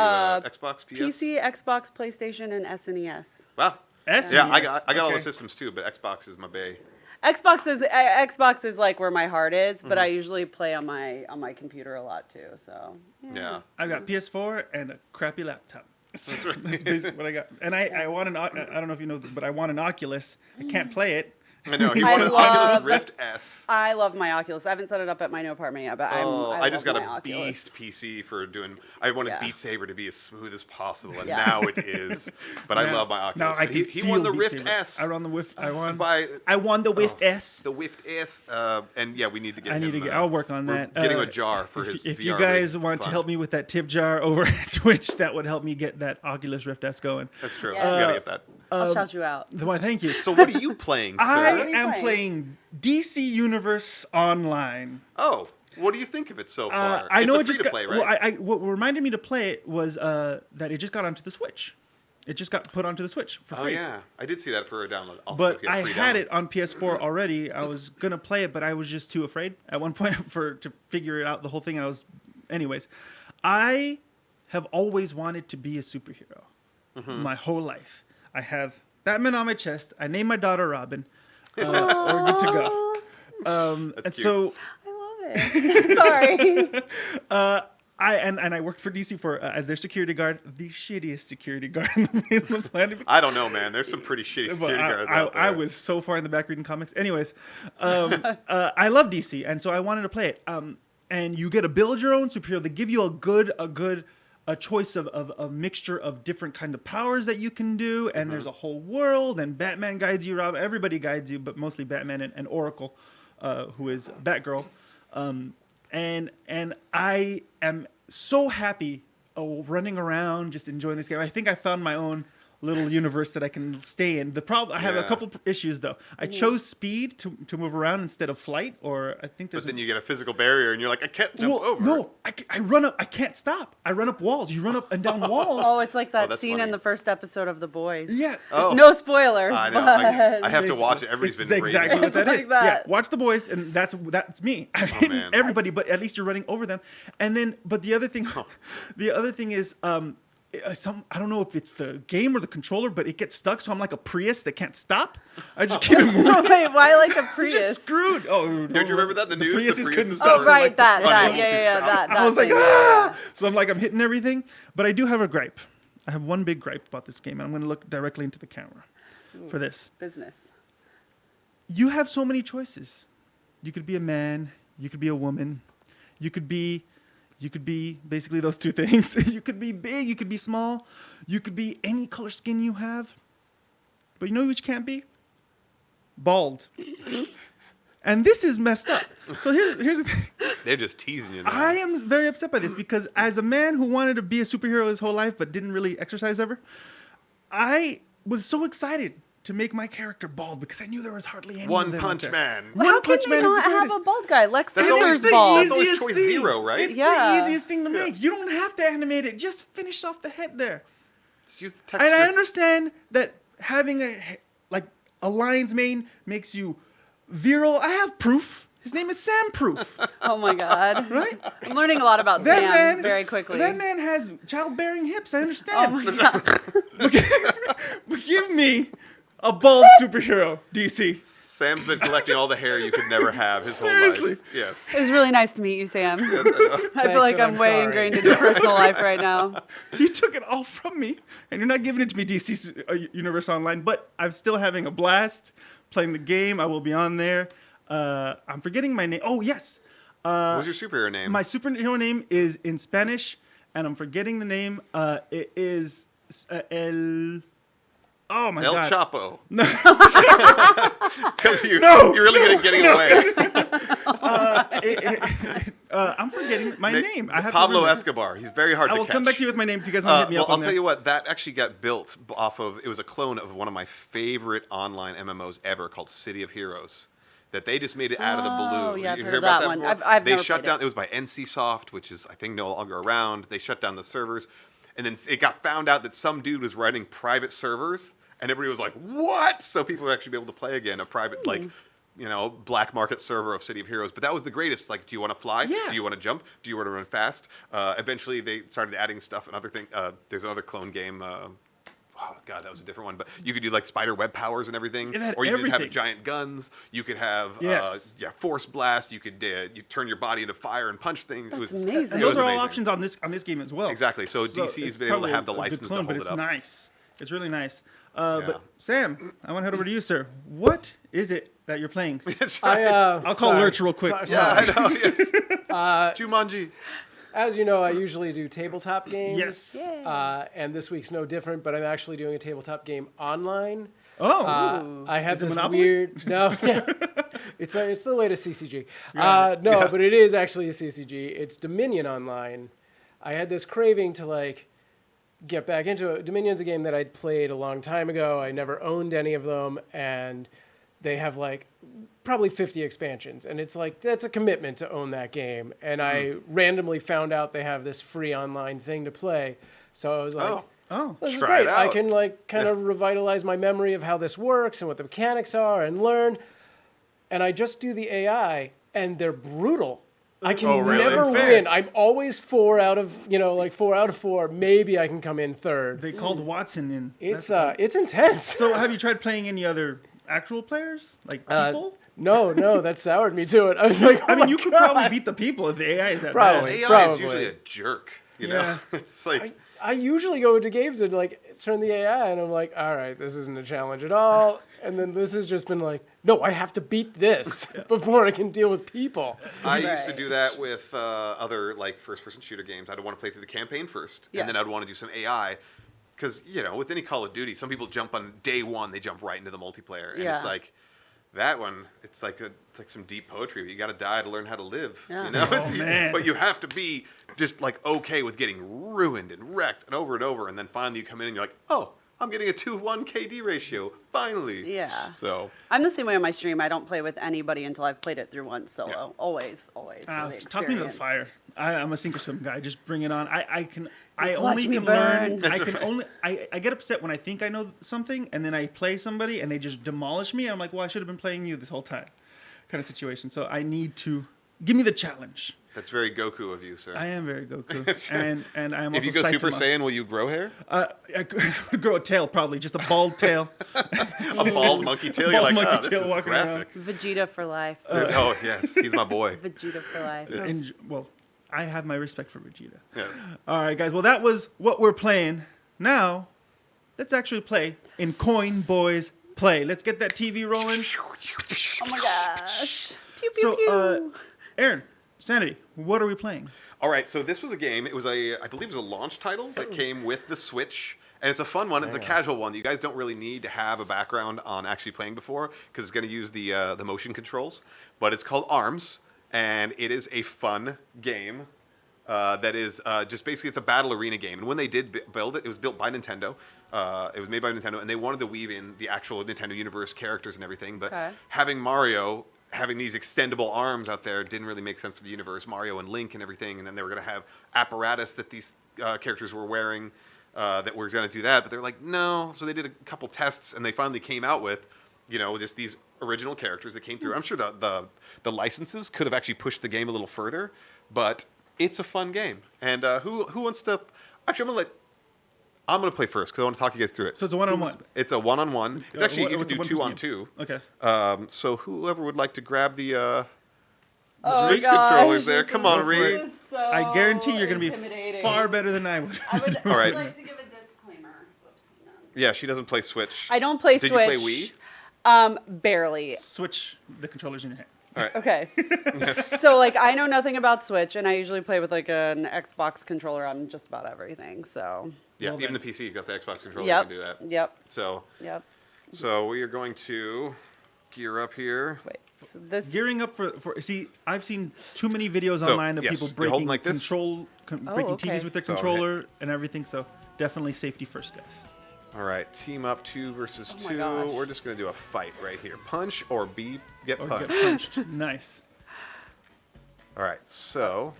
Xbox, PS? PC, Xbox, PlayStation, and SNES. Wow. SNES. Yeah, I got all the Okay. systems too, but Xbox is my bae. Xbox is like where my heart is, but Mm-hmm. I usually play on my computer a lot too. So Yeah. I've got PS4 and a crappy laptop. So that's basically what I got. And I want I don't know if you know this, but I want an Oculus. I can't play it. I know. He I wanted love- Oculus Rift S. I love my Oculus. I haven't set it up at my new apartment yet, but I just love got my a Oculus. beast PC for doing. I wanted Yeah. Beat Saber to be as smooth as possible, and Yeah. now it is. But I Now- love my now Oculus. I But he can won feel the Beat Rift Saber. S. I won the Rift. I won. By I won the Rift S. the Rift S. And yeah, we need to get. I need him, to get. I'll work on we're that. Getting a jar for if, his. If VR you guys rig want to fund. help me with that tip jar over at Twitch, that would help me get that Oculus Rift S going. That's true. Yeah. We gotta get that. I'll shout you out. Why? Thank you. So what are you playing, sir? I are you am playing? playing DC Universe Online. Oh, what do you think of it so far? I know it's it just got. free to play, Well, right? what reminded me to play it was that it just got onto the Switch. It just got put onto the Switch for Oh free. yeah, I did see that for a download. Also, But yeah, I free had download. it on PS4 already. I was gonna play it, but I was just too afraid at one point to figure it out the whole thing. And I was, anyways, I have always wanted to be a superhero my whole life. I have Batman on my chest. I named my daughter Robin. We're good to go. And cute. so I love it. Sorry. I worked for DC for as their security guard, the shittiest security guard in the face of the planet. I don't know, man. There's some pretty shitty But security guards out there. I was so far in the back reading comics. Anyways, I love DC, and so I wanted to play it. And you get to build your own superhero. They give you a choice of a mixture of different kind of powers that you can do, and there's a whole world. And Batman guides you, everybody guides you, but mostly Batman and Oracle, who is Batgirl. And I am so happy running around, just enjoying this game. I think I found my own little universe that I can stay in. The problem, I have a Yeah. couple issues though. I chose speed to move around instead of flight, or I think there's. But then you get a physical barrier, and you're like, I can't jump over. No, I run up. I can't stop. I run up walls. You run up and down walls. Oh, it's like that that's scene funny. in the first episode of The Boys. Yeah. Oh, No spoilers. I know. But I have to watch it. Everybody's It's been exactly raving what that Like is. that. Yeah, watch The Boys, and that's me. I'm hitting man. everybody, but at least you're running over them. And then, but the other thing is, I don't know if it's the game or the controller, but it gets stuck. So I'm like a Prius that can't stop. I just keep it moving. Wait, why like a I'm Prius? just screwed. Oh, Don't you remember that in the news? Priuses The couldn't Priuses stop. Oh, were, for, right, like, that, unable yeah, to yeah, stop. that I was like, thing. ah! So I'm like, I'm hitting everything. But I do have a gripe. I have one big gripe about this game, and I'm going to look directly into the camera for this. Business. You have so many choices. You could be a man. You could be a woman. You could be basically those two things. You could be big, you could be small, you could be any color skin you have. But you know what you can't be? Bald. And this is messed up. So here's the thing. They're just teasing you now. I am very upset by this because as a man who wanted to be a superhero his whole life but didn't really exercise ever, I was so excited to make my character bald because I knew there was hardly any One of them Punch out there. Man. How can Punch they Man is not the have greatest. a bald guy? Lex That's Luthor's always bald. That's always choice zero, right? It's Yeah. the easiest thing to make. You don't have to animate it. Just finish off the head there. Just use the texture. And I understand that having a lion's mane makes you virile. I have proof. His name is Sam Proof. Oh my God. Right? I'm learning a lot about That Sam man very quickly. That man has childbearing hips. I Oh understand. my God. But give me a bald superhero, DC. Sam's been collecting all the hair you could never have his whole Seriously. life. Yes. It was really nice to meet you, Sam. I Thanks, feel like and I'm I'm way sorry. ingrained in your personal life right now. You took it all from me, and you're not giving it to me, DC Universe Online. But I'm still having a blast playing the game. I will be on there. I'm forgetting my name. Oh, yes. What was your superhero name? My superhero name is in Spanish, and I'm forgetting the name. It is El... Oh, my El God. Chapo. No. Because you're really good at getting away. I'm forgetting my name. I have to Pablo remember. Escobar. He's very hard I to will catch. come back to you with my name if you guys want to hit me Well, up I'll on tell that. you what, that actually got built off of, it was a clone of one of my favorite online MMOs ever called City of Heroes. That they just made it out of the Oh, blue. yeah, I've You heard hear of about that one. before? I've They never shut played down, it. it was by NCSoft, which is, I think, no longer around. They shut down the servers. And then it got found out that some dude was running private servers. And everybody was like, what? So people would actually be able to play again a private, black market server of City of Heroes. But that was the greatest. Like, do you want to fly? Yeah. Do you want to jump? Do you want to run fast? Eventually, they started adding stuff. Another thing, there's another clone game. Oh, God, that was a different one. But you could do, like, spider web powers and everything. It had Or you could just have everything. giant guns. You could have, Yes. force blast. You could you turn your body into fire and punch things. That's it was amazing. And it was those are all amazing. options on this game as well. Exactly. So DC has it's been able to probably have the a good license to clone, hold but it's it up. nice. It's really nice. Yeah. But Sam, I want to head over to you, sir. What is it that you're playing? That's right. I'll call sorry. Lurch real quick. Sorry. Yeah, I know. Yes. Jumanji. As you know, I usually do tabletop games. Yes. And this week's no different, but I'm actually doing a tabletop game online. Oh, I had Is it this Monopoly? weird. No, yeah. It's the latest CCG. But it is actually a CCG. It's Dominion Online. I had this craving to get back into it. Dominion's a game that I'd played a long time ago. I never owned any of them, and they have probably 50 expansions, and it's that's a commitment to own that game. And I randomly found out they have this free online thing to play, so I was like, oh, this is Try it great. I out. can kind of revitalize my memory of how this works and what the mechanics are and learn. And I just do the AI, and they're brutal. I can Oh, really? never Fair. win. I'm always 4 out of 4 out of 4. Maybe I can come in third. they called Watson in. It's intense. So have you tried playing any other actual players, like people? No, that soured me to it. I was like, I mean, my you could God. probably beat the people if the AI is that Probably. bad. AI Probably. is usually a jerk. You know, Yeah. it's like I usually go into games and turn the AI, and I'm like, all right, this isn't a challenge at all. And then this has just been no, I have to beat this before I can deal with people. I used to Right. do that with other first-person shooter games. I'd want to play through the campaign first, Yeah. and then I'd want to do some AI. Because with any Call of Duty, some people jump on day one, they jump right into the multiplayer, and it's Yeah. like that one. It's like some deep poetry. You got to die to learn how to live. Yeah. You know, Oh, man. But you have to be just okay with getting ruined and wrecked and over, and then finally you come in and you're like, oh, I'm getting a 2-1 KD ratio finally. Yeah. So I'm the same way on my stream. I don't play with anybody until I've played it through once solo. Yeah. Always for the Toss me to the experience. fire. I'm a sink or swim guy. Just bring it on. I Watch only me can burn. learn. That's I can right. only. I get upset when I think I know something, and then I play somebody, and they just demolish me. I'm like, well, I should have been playing you this whole time, kind of situation. So I need to give me the challenge. that's very Goku of you, sir. I am very Goku, That's right. and I am If also you go Super Saitama. Saiyan, will you grow hair? I could grow a tail, probably just a bald tail. A bald monkey tail? You're Bald like, monkey oh, this tail is walking around. graphic. Vegeta for life. Oh, yes, he's my boy. Vegeta for life. And well, I have my respect for Vegeta. Yeah. All right, guys. Well, that was what we're playing. Now, let's actually play in Coinboys Play. Let's get that TV rolling. Oh my gosh. Pew, pew, So, pew. Aaron, Sanity, what are we playing? All right, so this was a game. It was I believe it was a launch title that came with the Switch. And it's a fun one. It's a casual one. You guys don't really need to have a background on actually playing before because it's going to use the motion controls. But it's called ARMS, and it is a fun game that is just basically it's a battle arena game. And when they did build it, it was built by Nintendo. It was made by Nintendo, and they wanted to weave in the actual Nintendo universe characters and everything. But having Mario, having these extendable arms out there didn't really make sense for the universe. Mario and Link and everything, and then they were going to have apparatus that these characters were wearing. That we're going to do that, but they're like, no. So they did a couple tests, and they finally came out with, just these original characters that came through. I'm sure the licenses could have actually pushed the game a little further, but it's a fun game. And who wants to? Actually, I'm gonna play first because I want to talk you guys through it. So it's a one-on-one. It's a one-on-one. It's actually you can do 2-on-2. Okay. So whoever would like to grab the Switch controllers there? Come on, Reed. So I guarantee you're going to be far better than I would. I would All right. like to give a disclaimer. Whoops, no. Yeah, she doesn't play Switch. I don't play Did Switch. Did you play Wii? Switch the controllers in your hand. All right. Okay. Yes. So, I know nothing about Switch, and I usually play with, an Xbox controller on just about everything, so. Yeah, Well, even then. the PC, you got the Xbox controller, Yep. you can do that. Yep. So Yep. we are going to gear up here. Wait. So this. Gearing up for see, I've seen too many videos So, online of yes, people you're holding breaking like this? breaking okay. TVs with their So, controller and everything. So definitely safety first, guys. All right, team up 2 versus Oh my 2. gosh. We're just going to do a fight right here. Punch or get Or punched. get punched. Nice. All right, so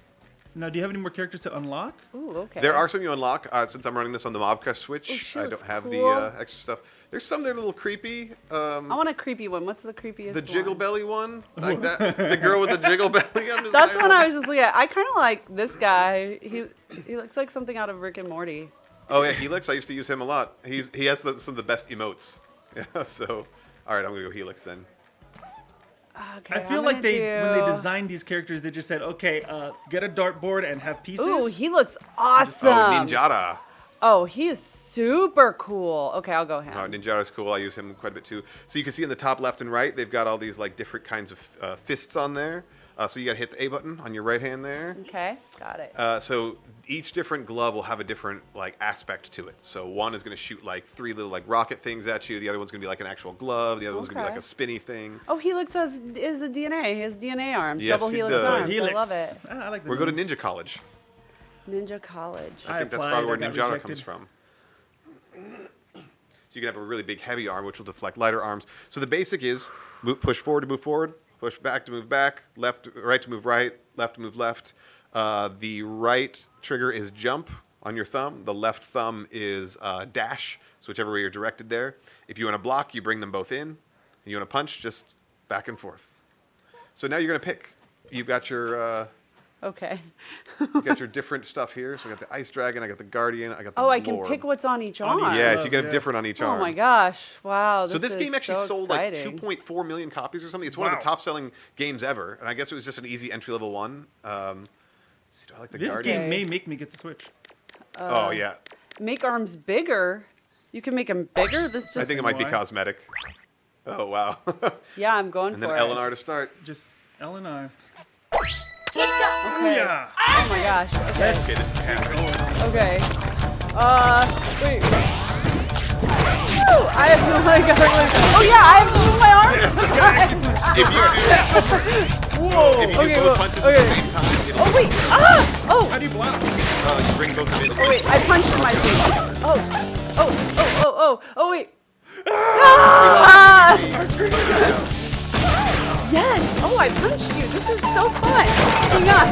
Now, do you have any more characters to unlock? Ooh, okay. there are some you unlock. Since I'm running this on the Mobcrush Switch, Oh, she I looks don't have cool. the extra stuff. There's some that are a little creepy. I want a creepy one. What's the creepiest The jiggle one? belly one, like that. The girl with the jiggle belly. I'm just That's like, when I was just looking at. I kind of like this guy. He looks like something out of Rick and Morty. Oh yeah, Helix. I used to use him a lot. He has some of the best emotes. Yeah. So, all right, I'm gonna go Helix then. Okay, I feel I'm like gonna when they do- designed these characters, they just said, okay, get a dartboard and have pieces. Ooh, he looks awesome. Oh, Ninjara. Oh, he is super cool. Okay, I'll go him. Oh, Ninjara's cool. I use him quite a bit too. So you can see in the top left and right, they've got all these like different kinds of fists on there. So you got to hit the A button on your right hand there. Okay, got it. So each different glove will have a different like aspect to it. So one is going to shoot like 3 little like rocket things at you. The other one's going to be like an actual glove. The other one's going to be Okay. like a spinny thing. Oh, Helix is a DNA. He has DNA arms. Yes, Double he Helix does. arms. Helix. I love it. I like the We're going to name. Ninja College. Ninja College. I think that's applied, probably where I got Ninjara rejected. comes from. So you can have a really big heavy arm, which will deflect lighter arms. So the basic is push forward to move forward, push back to move back, right to move right, left to move left. The right trigger is jump on your thumb. The left thumb is dash, so whichever way you're directed there. If you want to block, you bring them both in. And you want to punch, just back and forth. So now you're going to pick. You've got your... Okay. You got your different stuff here. So I got the Ice Dragon, I got the Guardian, I got the Oh, I can Lord. pick what's on each On arm. each Yeah, arm. so you get Yeah. different on each Oh arm. my gosh! Wow. So this game actually so sold exciting. like 2.4 million copies or something. It's one of Wow. the top-selling games ever, and I guess it was just an easy entry-level one. Do I like the This Guardian? game may make me get the Switch. Oh yeah, Make arms bigger. You can make them bigger. This just. I think it might be Why? cosmetic. Oh wow! Yeah, I'm going And for then it. L&R to start. Just L and R. Okay. Yeah. Oh my gosh. Okay. Okay, this is happening. Okay. Wait. Woo! I have to oh yeah, I have to move my arms. If you do, Whoa! if you Okay, do well, both punches okay. at the same time, it'll, Oh wait. Oh. How do you block? you bring both of them in. Oh wait, I punched in my face. Oh wait. Ah! Yes. Oh, I punched you. This is so fun. Hang on.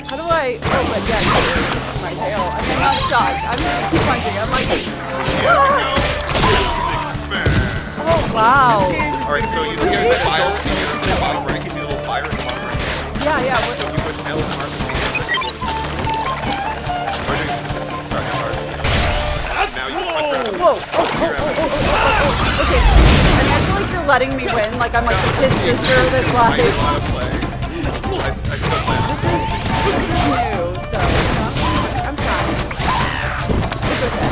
How do I? Oh my god. My tail. I cannot stop. I'm gonna keep punching. I'm like. Oh wow. All right, so you hear the fire in the bottom right. Give me a little fire in the bottom right. Yeah. So if you push L and R at the same time, sorry, L&R. Now you punch Whoa. Okay. And I feel like you're letting me win. Like I'm like the kid sister that's I like. did a lot of play. I still play. This is new, so I'm trying. It's okay.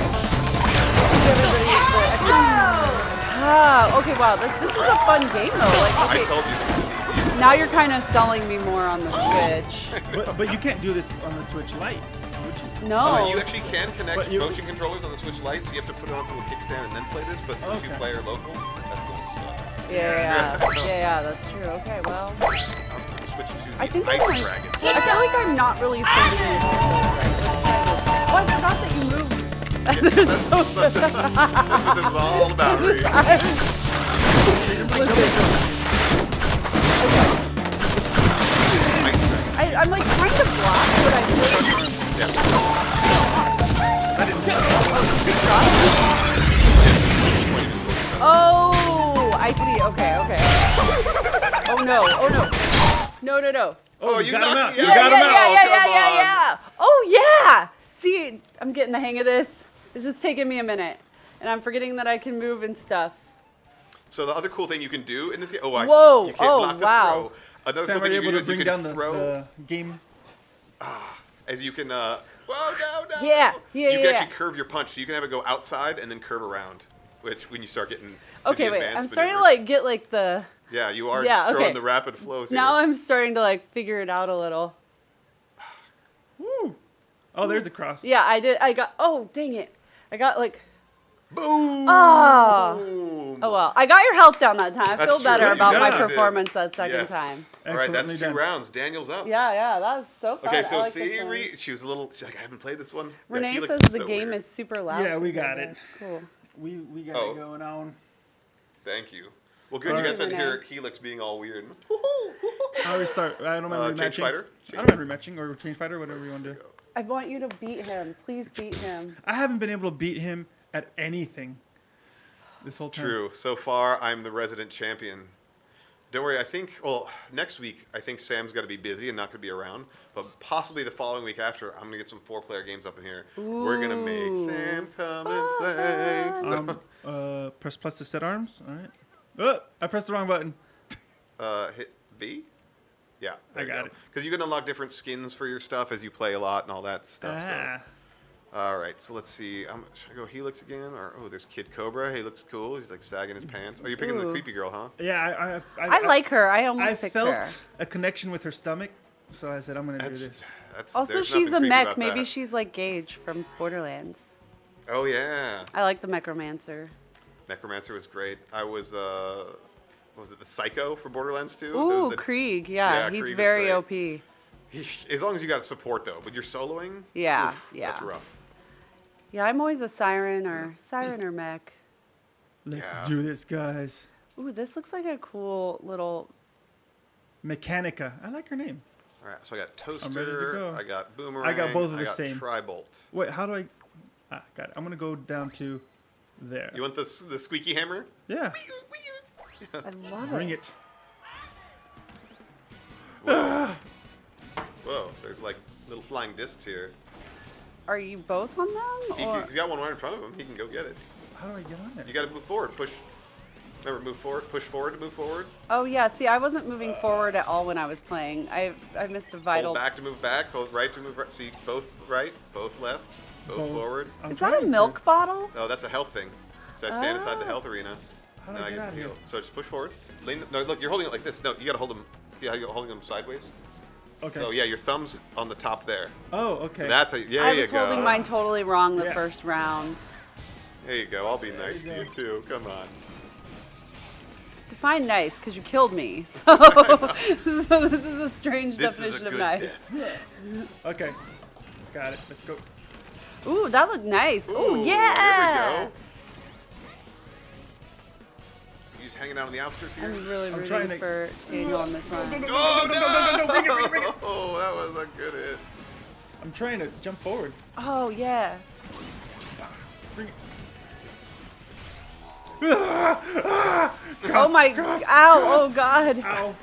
Give everybody the extra. Ah, okay, wow. This is a fun game though. Like, I okay. told you. Now you're kind of selling me more on the Switch. But you can't do this on the Switch Lite, would you? No. You actually can connect But you- motion controllers on the Switch Lite, so you have to put it onto a kickstand and then play this. But for Okay. 2-player local, that's cool. Yeah, that's true. Okay, well. Switch to I the think Ice I'm like, Dragon. I feel like I'm not really sending you. Oh, I forgot that you moved. That's what this is all about, Reed. Ice Dragon. I'm like trying to block, but I feel Oh, I see. Okay. Oh no. No. Oh, you got him knocked out. me You out. got him out. Yeah. Oh yeah. See, I'm getting the hang of this. It's just taking me a minute, and I'm forgetting that I can move and stuff. So the other cool thing you can do in this game. Whoa. You can't Oh, block the wow. throw. Another Sam, cool are thing you you able can do to is bring you down can throw. the game? As you can. Whoa, no. Yeah. You can actually curve your punch, so you can have it go outside and then curve around. Which, when you start getting. To Okay, the wait. advanced I'm starting to maneuvers- like get like the. Yeah, you are Yeah, throwing okay. the rapid flows here. Now I'm starting to like figure it out a little. Woo! Oh, there's the cross. Yeah, I did. I got. Oh, dang it! I got like. Boom! Oh. Oh well, I got your health down that time. I That's feel true. better You about my definitely did. performance that second Yes. time. All right, that's Excellently 2 done. rounds. Daniel's up. Yeah, that was so fun. Okay, I so like this see, one. she was a little. She's like, I haven't played this one. Yeah, Renee Helix says is the so game weird. is super loud. Yeah, we got it. Cool. We got Oh. it going on. Thank you. Well, good. All You right. guys had to Renee. hear Helix being all weird. How do we start? I don't mind Change rematching. fighter? I don't mind rematching or change fighter, whatever you want to do. I want you to beat him. Please beat him. I haven't been able to beat him at anything this whole time. True. So far, I'm the resident champion. Don't worry. I think. Well, next week, I think Sam's got to be busy and not going to be around. But possibly the following week after, I'm going to get some 4-player games up in here. We're going to make Sam come and play. Press plus to set arms. All right. Oh, I pressed the wrong button. Hit B. Yeah, I got it. Because you can unlock different skins for your stuff as you play a lot and all that stuff. Ah. So. All right, so let's see. Should I go Helix again? Or there's Kid Cobra. He looks cool. He's like sagging his pants. Oh, you're picking the Ooh. creepy girl, huh? Yeah, I like her. I I almost picked felt her. a connection with her stomach, so I said I'm gonna do this. Also, there's she's nothing a creepy mech. about Maybe that. she's like Gage from Borderlands. Oh yeah, I like the Necromancer. Necromancer was great. I was what was it, the Psycho for Borderlands 2? Ooh, The- Krieg. Yeah, he's Krieg was very great. OP. As long as you got support though, but you're soloing. Yeah, oof, yeah. That's rough. Yeah, I'm always a siren or mech. Let's Yeah. do this, guys. Ooh, this looks like a cool little. Mechanica. I like her name. All right, so I got ready to Toaster. go. I got Boomerang. I got both of the I got same. Tribolt. Wait, how do I? Ah, got it. I'm gonna go down to there. You want the squeaky hammer? Yeah. I love Bring it. it. Whoa, there's like little flying discs here. Are you both on them? Or? He's got one right in front of him. He can go get it. How do I get on there? You got to move forward. Push. Remember, move forward. Push forward to move forward. Oh yeah. See, I wasn't moving forward at all when I was playing. I missed a vital. Hold back to move back. Hold right to move right. See, both right, both left, both Both. forward. I'm Is that a trying milk to. bottle? No, that's a health thing. So I stand inside the Oh. health arena. How do and I I get out get of here? heal. So just push forward. Lean. No, look, you're holding it like this. No, you got to hold them. See how you're holding them sideways? Okay. So yeah, your thumb's on the top there. Oh, okay. So that's how. Yeah, I you was go. holding mine totally wrong the Yeah. first round. There you go. I'll be nice you to you go. too. Come on. Define nice, because you killed me. So, so this is a strange This is a definition of good nice. death. Okay. Got it. Let's go. Ooh, that looked nice. Ooh, Ooh, yeah. There we go. You just hanging out on the outskirts here? I'm really I'm trying rooting to- for Daniel on this one. Oh no! Bring it, bring it. Oh, that was a good hit. I'm trying to jump forward. Oh yeah. Bring it. Oh my. Ow. Oh god. Ow.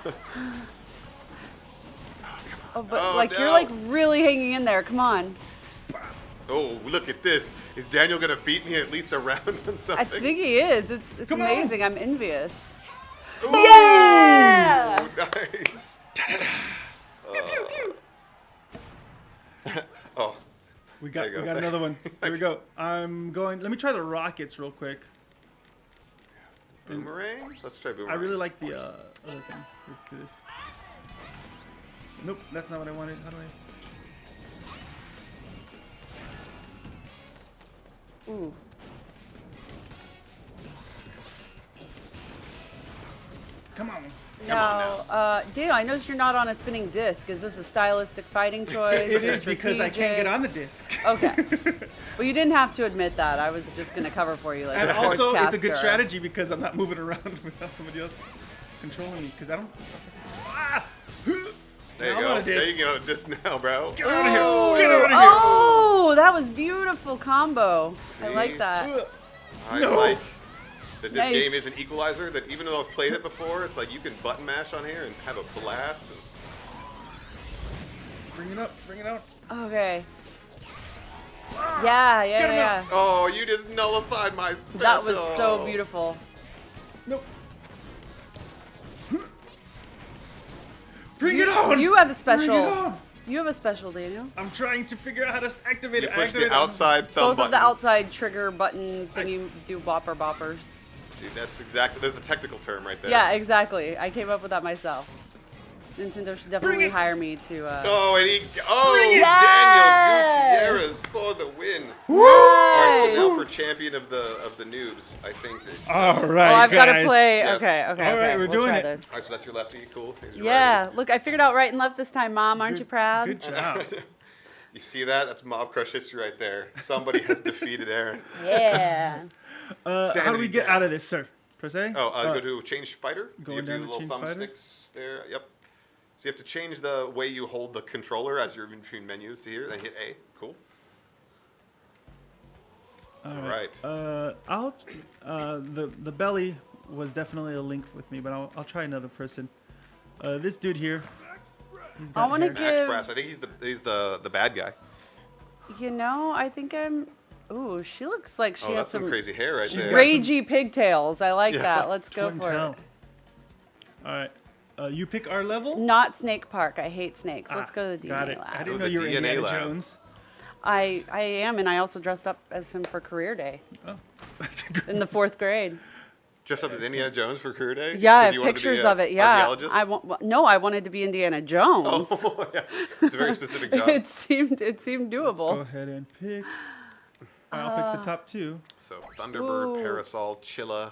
Oh, but Oh, like you're no. like really hanging in there. Come on. Oh, look at this. Is Daniel gonna beat me at least a round on something? I think he is. It's Come on. amazing. I'm envious. Ooh, Yeah! Nice. Oh, We There got you we go. got another one. Here we go. I'm going. Let me try the rockets real quick. Boomerang? Let's try I boomerang. really like the other things. Let's do this. Nope, that's not what I wanted. How do I? Ooh. Come on. No, Daniel, I noticed you're not on a spinning disc. Is this a stylistic fighting choice? It is because I can't get on the disc. Okay. Well, you didn't have to admit that. I was just going to cover for you. Like And a also, it's a good sportscaster. strategy because I'm not moving around without somebody else controlling me. Because I don't. Ah! There I'm you on go. a There disc. you go. Just now, bro. Get out of here! Get out of here! Oh, that was beautiful combo. I like See? that. I No. like that this Nice. game is an equalizer. That even though I've played it before, it's like you can button mash on here and have a blast. Bring it up! Bring it out! Okay. Yeah, Get him yeah. Oh, you just nullified my special. That was so beautiful. Nope. Bring it on! You have a Bring it special. on! You have a special, Daniel. I'm trying to figure out how to activate You it. push Activate the it. outside thumb Both button. of the outside trigger button thingy do boppers. Dude, that's exactly. There's a technical term right there. Yeah, exactly. I came up with that myself. Nintendo should definitely it. hire me to. Oh, and he. Oh, Bring it. Daniel Yes! Gutierrez for the win. Woo! All right, so now for champion of the noobs, I think. All right, Oh, I've got to guys. play. Yes. Okay. All right, we're we'll doing try it. This. All right, so that's your lefty. Cool. Here's your Yeah, righty. look, I figured out right and left this time, Mom. Aren't you proud? Good job. You see that? That's Mobcrush history right there. Somebody has defeated Aaron. Yeah. How do we Sanity get down. out of this, sir? Per se? Oh, go to change fighter. Going You have to down do to the little change fighter? thumbsticks there. Yep. So you have to change the way you hold the controller as you're in between menus to here. Then hit A. Cool. All right. The belly was definitely a link with me, but I'll try another person. This dude here. He's got I wanna hair. get- Max give- Brass. I think he's the bad guy. You know, I think I'm. Ooh, she looks like she Oh, has that's some crazy hair right She's there. got ragey pigtails. I like Yeah. that. Let's go Twin for tail. it. All right. You pick our level. Not Snake Park. I hate snakes. Let's go to the Got DNA it. I lab. didn't Oh, know the you were DNA Indiana lab. Jones. I am, and I also dressed up as him for career day Oh. in the 4th grade. Dressed up as Indiana Jones for career day. Yeah, I 'Cause have you wanted to be pictures a of it. Yeah, archaeologist? no, I wanted to be Indiana Jones. Oh, yeah. It's a very specific job. it seemed Let's go doable. ahead and pick. I'll pick the top two. So Thunderbird, Ooh. Parasol, Chilla.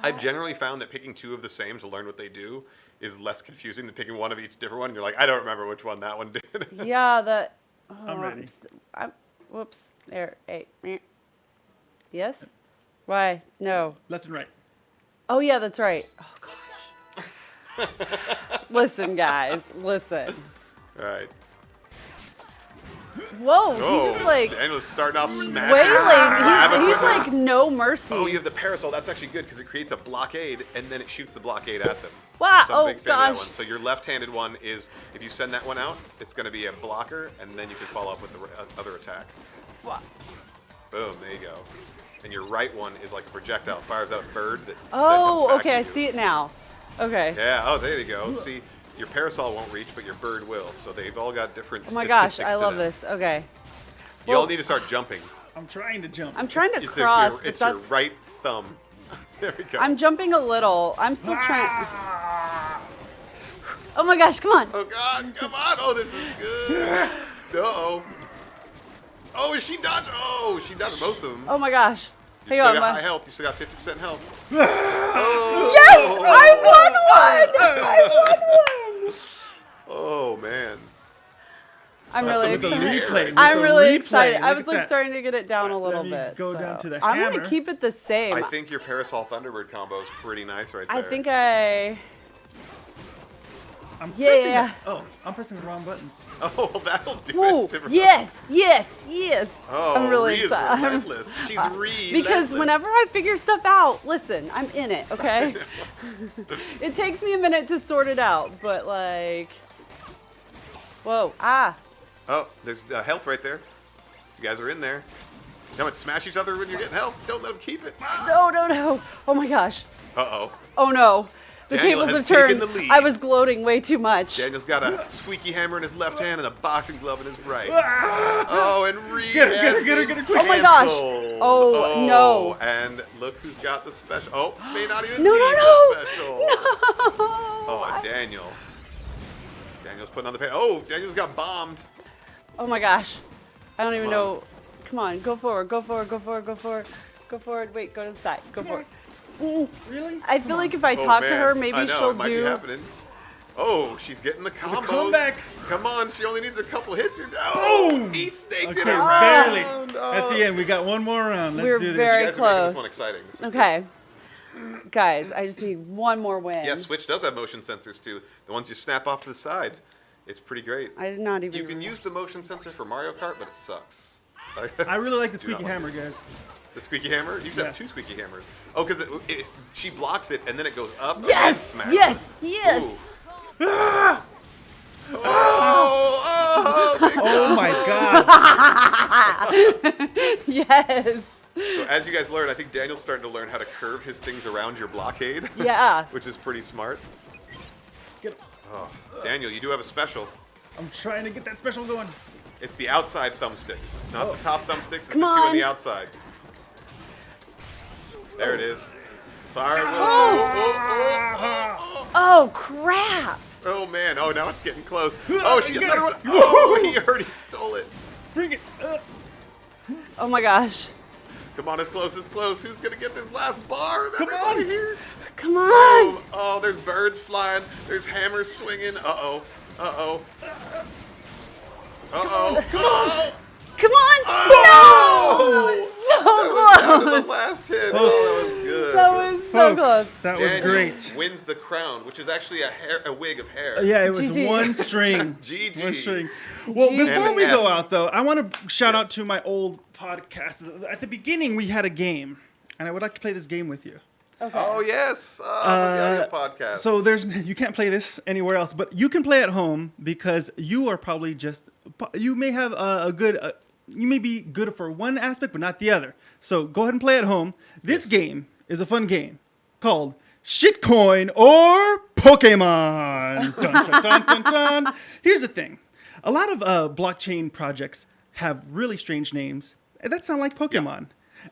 I've generally found that picking two of the same to learn what they do is less confusing than picking one of each different one. You're like, I don't remember which one that one did. Yeah, that. Oh, I'm ready. Whoops. There. Hey. meh. Yes. Why? No. Left and right. Oh yeah, that's right. Oh gosh. Listen, guys. Listen. All right. Whoa. Oh, He just like Daniel's starting off smashing. waylaid. He's like no mercy. Oh, you have the parasol. That's actually good because it creates a blockade and then it shoots the blockade at them. Wow. So I'm a Oh big fan of that gosh. one. So your left-handed one is, if you send that one out, it's going to be a blocker, and then you can follow up with the other attack. Wow. Boom, there you go. And your right one is like a projectile, fires out a bird that. Oh, that comes back okay. to I you. see it now. Okay. Yeah. Oh, there you go. See, your parasol won't reach, but your bird will. So they've all got different. Oh my gosh, statistics I to love them. this. Okay. You all Well- need to start jumping. I'm trying to jump. I'm trying to It's cross, your, but it's your that's. right thumb. There we go. I'm jumping a little. I'm still trying. Ah! Oh my gosh! Come on. Oh God, come on! Oh, this is good. Uh-oh. Oh, is she dodged? Oh, she dodged most of them. Oh my gosh. You Hang still on. got my- high health. You still got 50% health. Oh. Yes! I won one! Oh man. I'm That's really some With the good excited. hair. replay. with I'm the really replay, excited. I look was at like that. starting to get it down a Let little me bit. go so. down to the I'm hammer. gonna keep it the same. I think your Parasol Thunderbird combo is pretty nice right there. I think I. I'm Yeah, pressing yeah. the- Oh, I'm pressing the wrong buttons. Oh, well, that'll do Whoa! it. Timber. Yes! Yes! Yes! Oh, I'm really Ree is excited. I'm- relentless. She's relentless. Because whenever I figure stuff out, listen, I'm in it, okay? It takes me a minute to sort it out, but like. Whoa. Ah! Oh, there's health right there. You guys are in there. Come on, smash each other when you're getting health. Don't let them keep it. No, no, no. Oh my gosh. Uh-oh. Oh no. The Daniel tables has have turned. taken the lead. I was gloating way too much. Daniel's got a squeaky hammer in his left hand and a boxing glove in his right. Oh, and Reed Get her, has get her, been quick. Oh my gosh. canceled. Oh, no. And look who's got the special. Oh, may not even No, need no, the no. special. No. Oh, Daniel. Daniel's putting on the pay. Oh, Daniel's got bombed. Oh my gosh. I don't even Come on. know. Come on, go forward, go forward, go forward, go forward. Go forward. Wait, go to the side. Go forward. Oh, really? I feel like if I Oh, talk to man. her, maybe I know, she'll it might be do. happening. Oh, she's getting the There's a combos. comeback. Come on, she only needs a couple hits. Oh, Boom. he staked Okay, it barely. around. At the end, we got one more round. Let's We're do this. very You guys are making close. this one exciting. This is Okay. Guys, I just need one more win. Yeah, Switch does have motion sensors too. The ones you snap off to the side. It's pretty great. I did not even. You can use the motion sensor for Mario Kart, but it sucks. I really like the Do not squeaky like hammer, it. guys. The squeaky hammer? You should have Yeah. 2 squeaky hammers. Oh, because she blocks it and then it goes up. and Yes! then smacks Yes! it. Yes! Ooh. Oh, big Oh my god. Yes! So as you guys learn, I think Daniel's starting to learn how to curve his things around your blockade. Yeah. Which is pretty smart. Get him. Oh, Daniel, you do have a special. I'm trying to get that special going. It's the outside thumbsticks, not the top thumbsticks. It's Come the 2 on on. the outside. There it is. Fire. Oh, crap! Oh man! Oh, now it's getting close. Oh, she Get gets another it. one. Oh, he already stole it. Bring it. Oh my gosh. Come on, it's close. It's close. Who's gonna get this last bar? Come Everybody on. here. Come on! Oh, oh, there's birds flying. There's hammers swinging. Uh-oh. Uh-oh. Uh-oh. Come on. Come on! Oh! No! That was down to So the last hit. Folks. Oh, that was good. close! That was so Folks, close. that was Daniel great. wins the crown, which is actually a wig of hair. Yeah, it was GG. one string. GG. One string. Well, GG. before And we F. go out, though, I want to shout out to my old podcast. At the beginning, we had a game, and I would like to play this game with you. Okay. Oh yes, the audio podcast. So you can't play this anywhere else, but you can play at home because you are probably you may have you may be good for one aspect, but not the other. So go ahead and play at home. This game is a fun game called Shitcoin or Pokemon. Dun, dun, dun, dun, dun. Here's the thing. A lot of blockchain projects have really strange names that sound like Pokemon.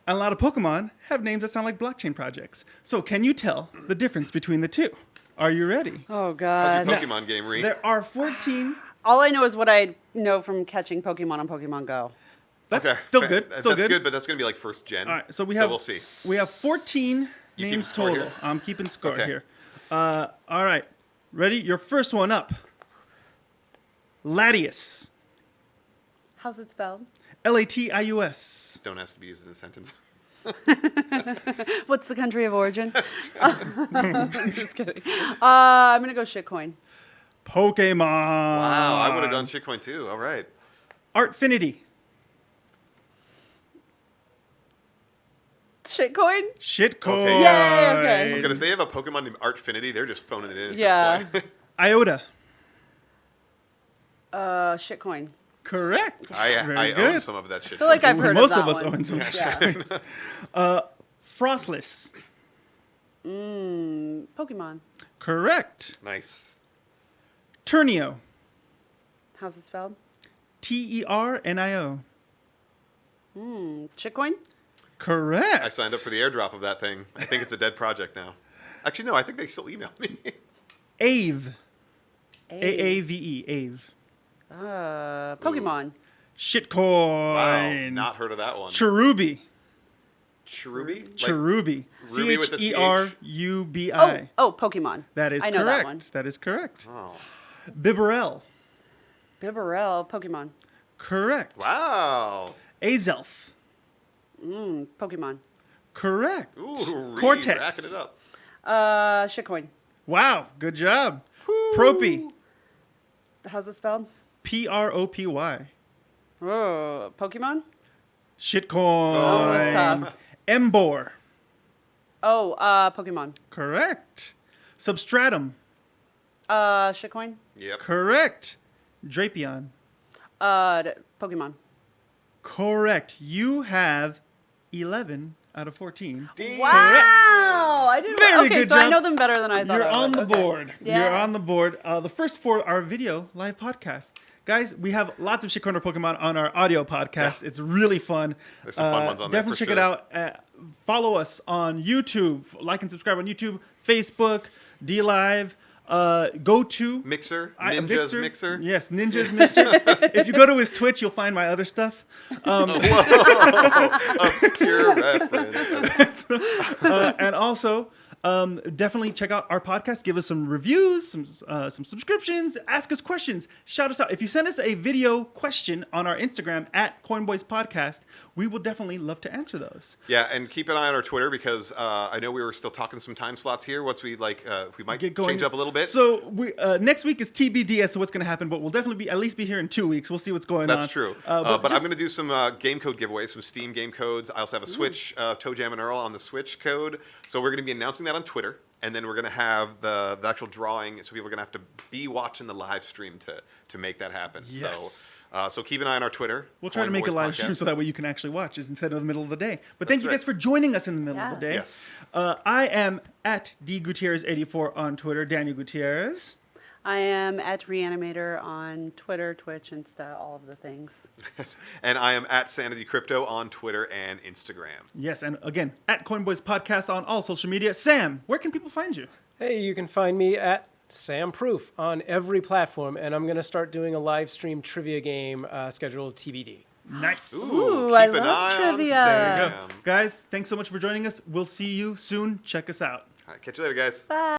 And a lot of Pokemon have names that sound like blockchain projects. So can you tell the difference between the two? Are you ready? Oh, How's God. your Pokemon game, Ree? There are 14. All I know is what I know from catching Pokemon on Pokemon Go. That's Okay, still good. Still that's good. but that's gonna be like first gen. All right, so we'll see. We have 14 You names keep score total. here? I'm keeping score Okay. here. All right, ready? Your first one up. Latius. How's it spelled? Latius. Don't ask to be used in a sentence. What's the country of origin? Just kidding. I'm going to go shitcoin. Pokemon. Wow, I would have gone shitcoin too. All right. Artfinity. Shitcoin? Shitcoin. Okay. Yay, okay. I was gonna say, if they have a Pokemon named Artfinity, they're just phoning it in at Yeah. this point. Iota. Shitcoin. Correct. I Very own good. some of that shit. I feel like I've heard Most of of that us one. own some. Yeah. Frostless. Pokemon. Correct. Nice. Turnio. How's it spelled? Ternio. Shitcoin? Correct. I signed up for the airdrop of that thing. I think it's a dead project now. Actually, no, I think they still email me. Ave. AAVE. Ave. Pokemon. Shitcoin. Wow, not heard of that one. Cherubi. Cherubi? Like, Cherubi. Ruby with the CH? Cherubi. Oh, Pokemon. That is I know correct. that one. That is correct. oh. Bibarel. Bibarel, Pokemon. Correct. Wow. Azelf. Pokemon. Correct. Ooh, Cortex. racking it up. Shitcoin. Wow. Good job. Propy. How's it spelled? Propy. Oh, Pokemon? Shitcoin. that's tough. Embor. Oh, Pokemon. Correct. Substratum. Shitcoin? Yep. Correct. Drapion. Pokemon. Correct. You have 11 out of 14. Wow! I didn't. Very Okay, good so I job. know them better than I thought. You're I on would. the board. Yeah. You're on the board. The first 4 are video live podcast. Guys, we have lots of Shit Corner Pokemon on our audio podcast. Yeah. It's really fun. There's some fun ones on there Definitely for check it out. Follow us on YouTube. Like and subscribe on YouTube, Facebook, DLive. Go to Mixer, Ninja's Mixer. Yes, Ninja's Mixer. If you go to his Twitch, you'll find my other stuff. Obscure reference. And also, definitely check out our podcast. Give us some reviews, some subscriptions. Ask us questions. Shout us out. If you send us a video question on our Instagram at Coinboys Podcast, we will definitely love to answer those. Yeah, and keep an eye on our Twitter because I know we were still talking some time slots here. Once we we might Get going. change up a little bit. So we next week is TBD as to what's going to happen, but we'll definitely at least be here in 2 weeks. We'll see what's going on. That's true. But I'm going to do some game code giveaways, some Steam game codes. I also have a Switch, Toe Jam and Earl on the Switch code. So we're going to be announcing that on Twitter. And then we're going to have the actual drawing. So people are going to have to be watching the live stream to make that happen. Yes. So keep an eye on our Twitter. We'll try to make a Coinboys live stream Podcast. so that way you can actually watch it instead of the middle of the day. But thank you right. guys for joining us in the middle of the day. Yes. I am at DGutierrez84 on Twitter. Daniel Gutierrez. I am at Reanimator on Twitter, Twitch, Insta, all of the things. And I am at Sanity Crypto on Twitter and Instagram. Yes, and again, at Coinboys Podcast on all social media. Sam, where can people find you? Hey, you can find me at Sam Proof on every platform, and I'm going to start doing a live stream trivia game scheduled TBD. Nice. Ooh, keep I an love eye on trivia. Sam. There you go. Guys, thanks so much for joining us. We'll see you soon. Check us out. All right, catch you later, guys. Bye.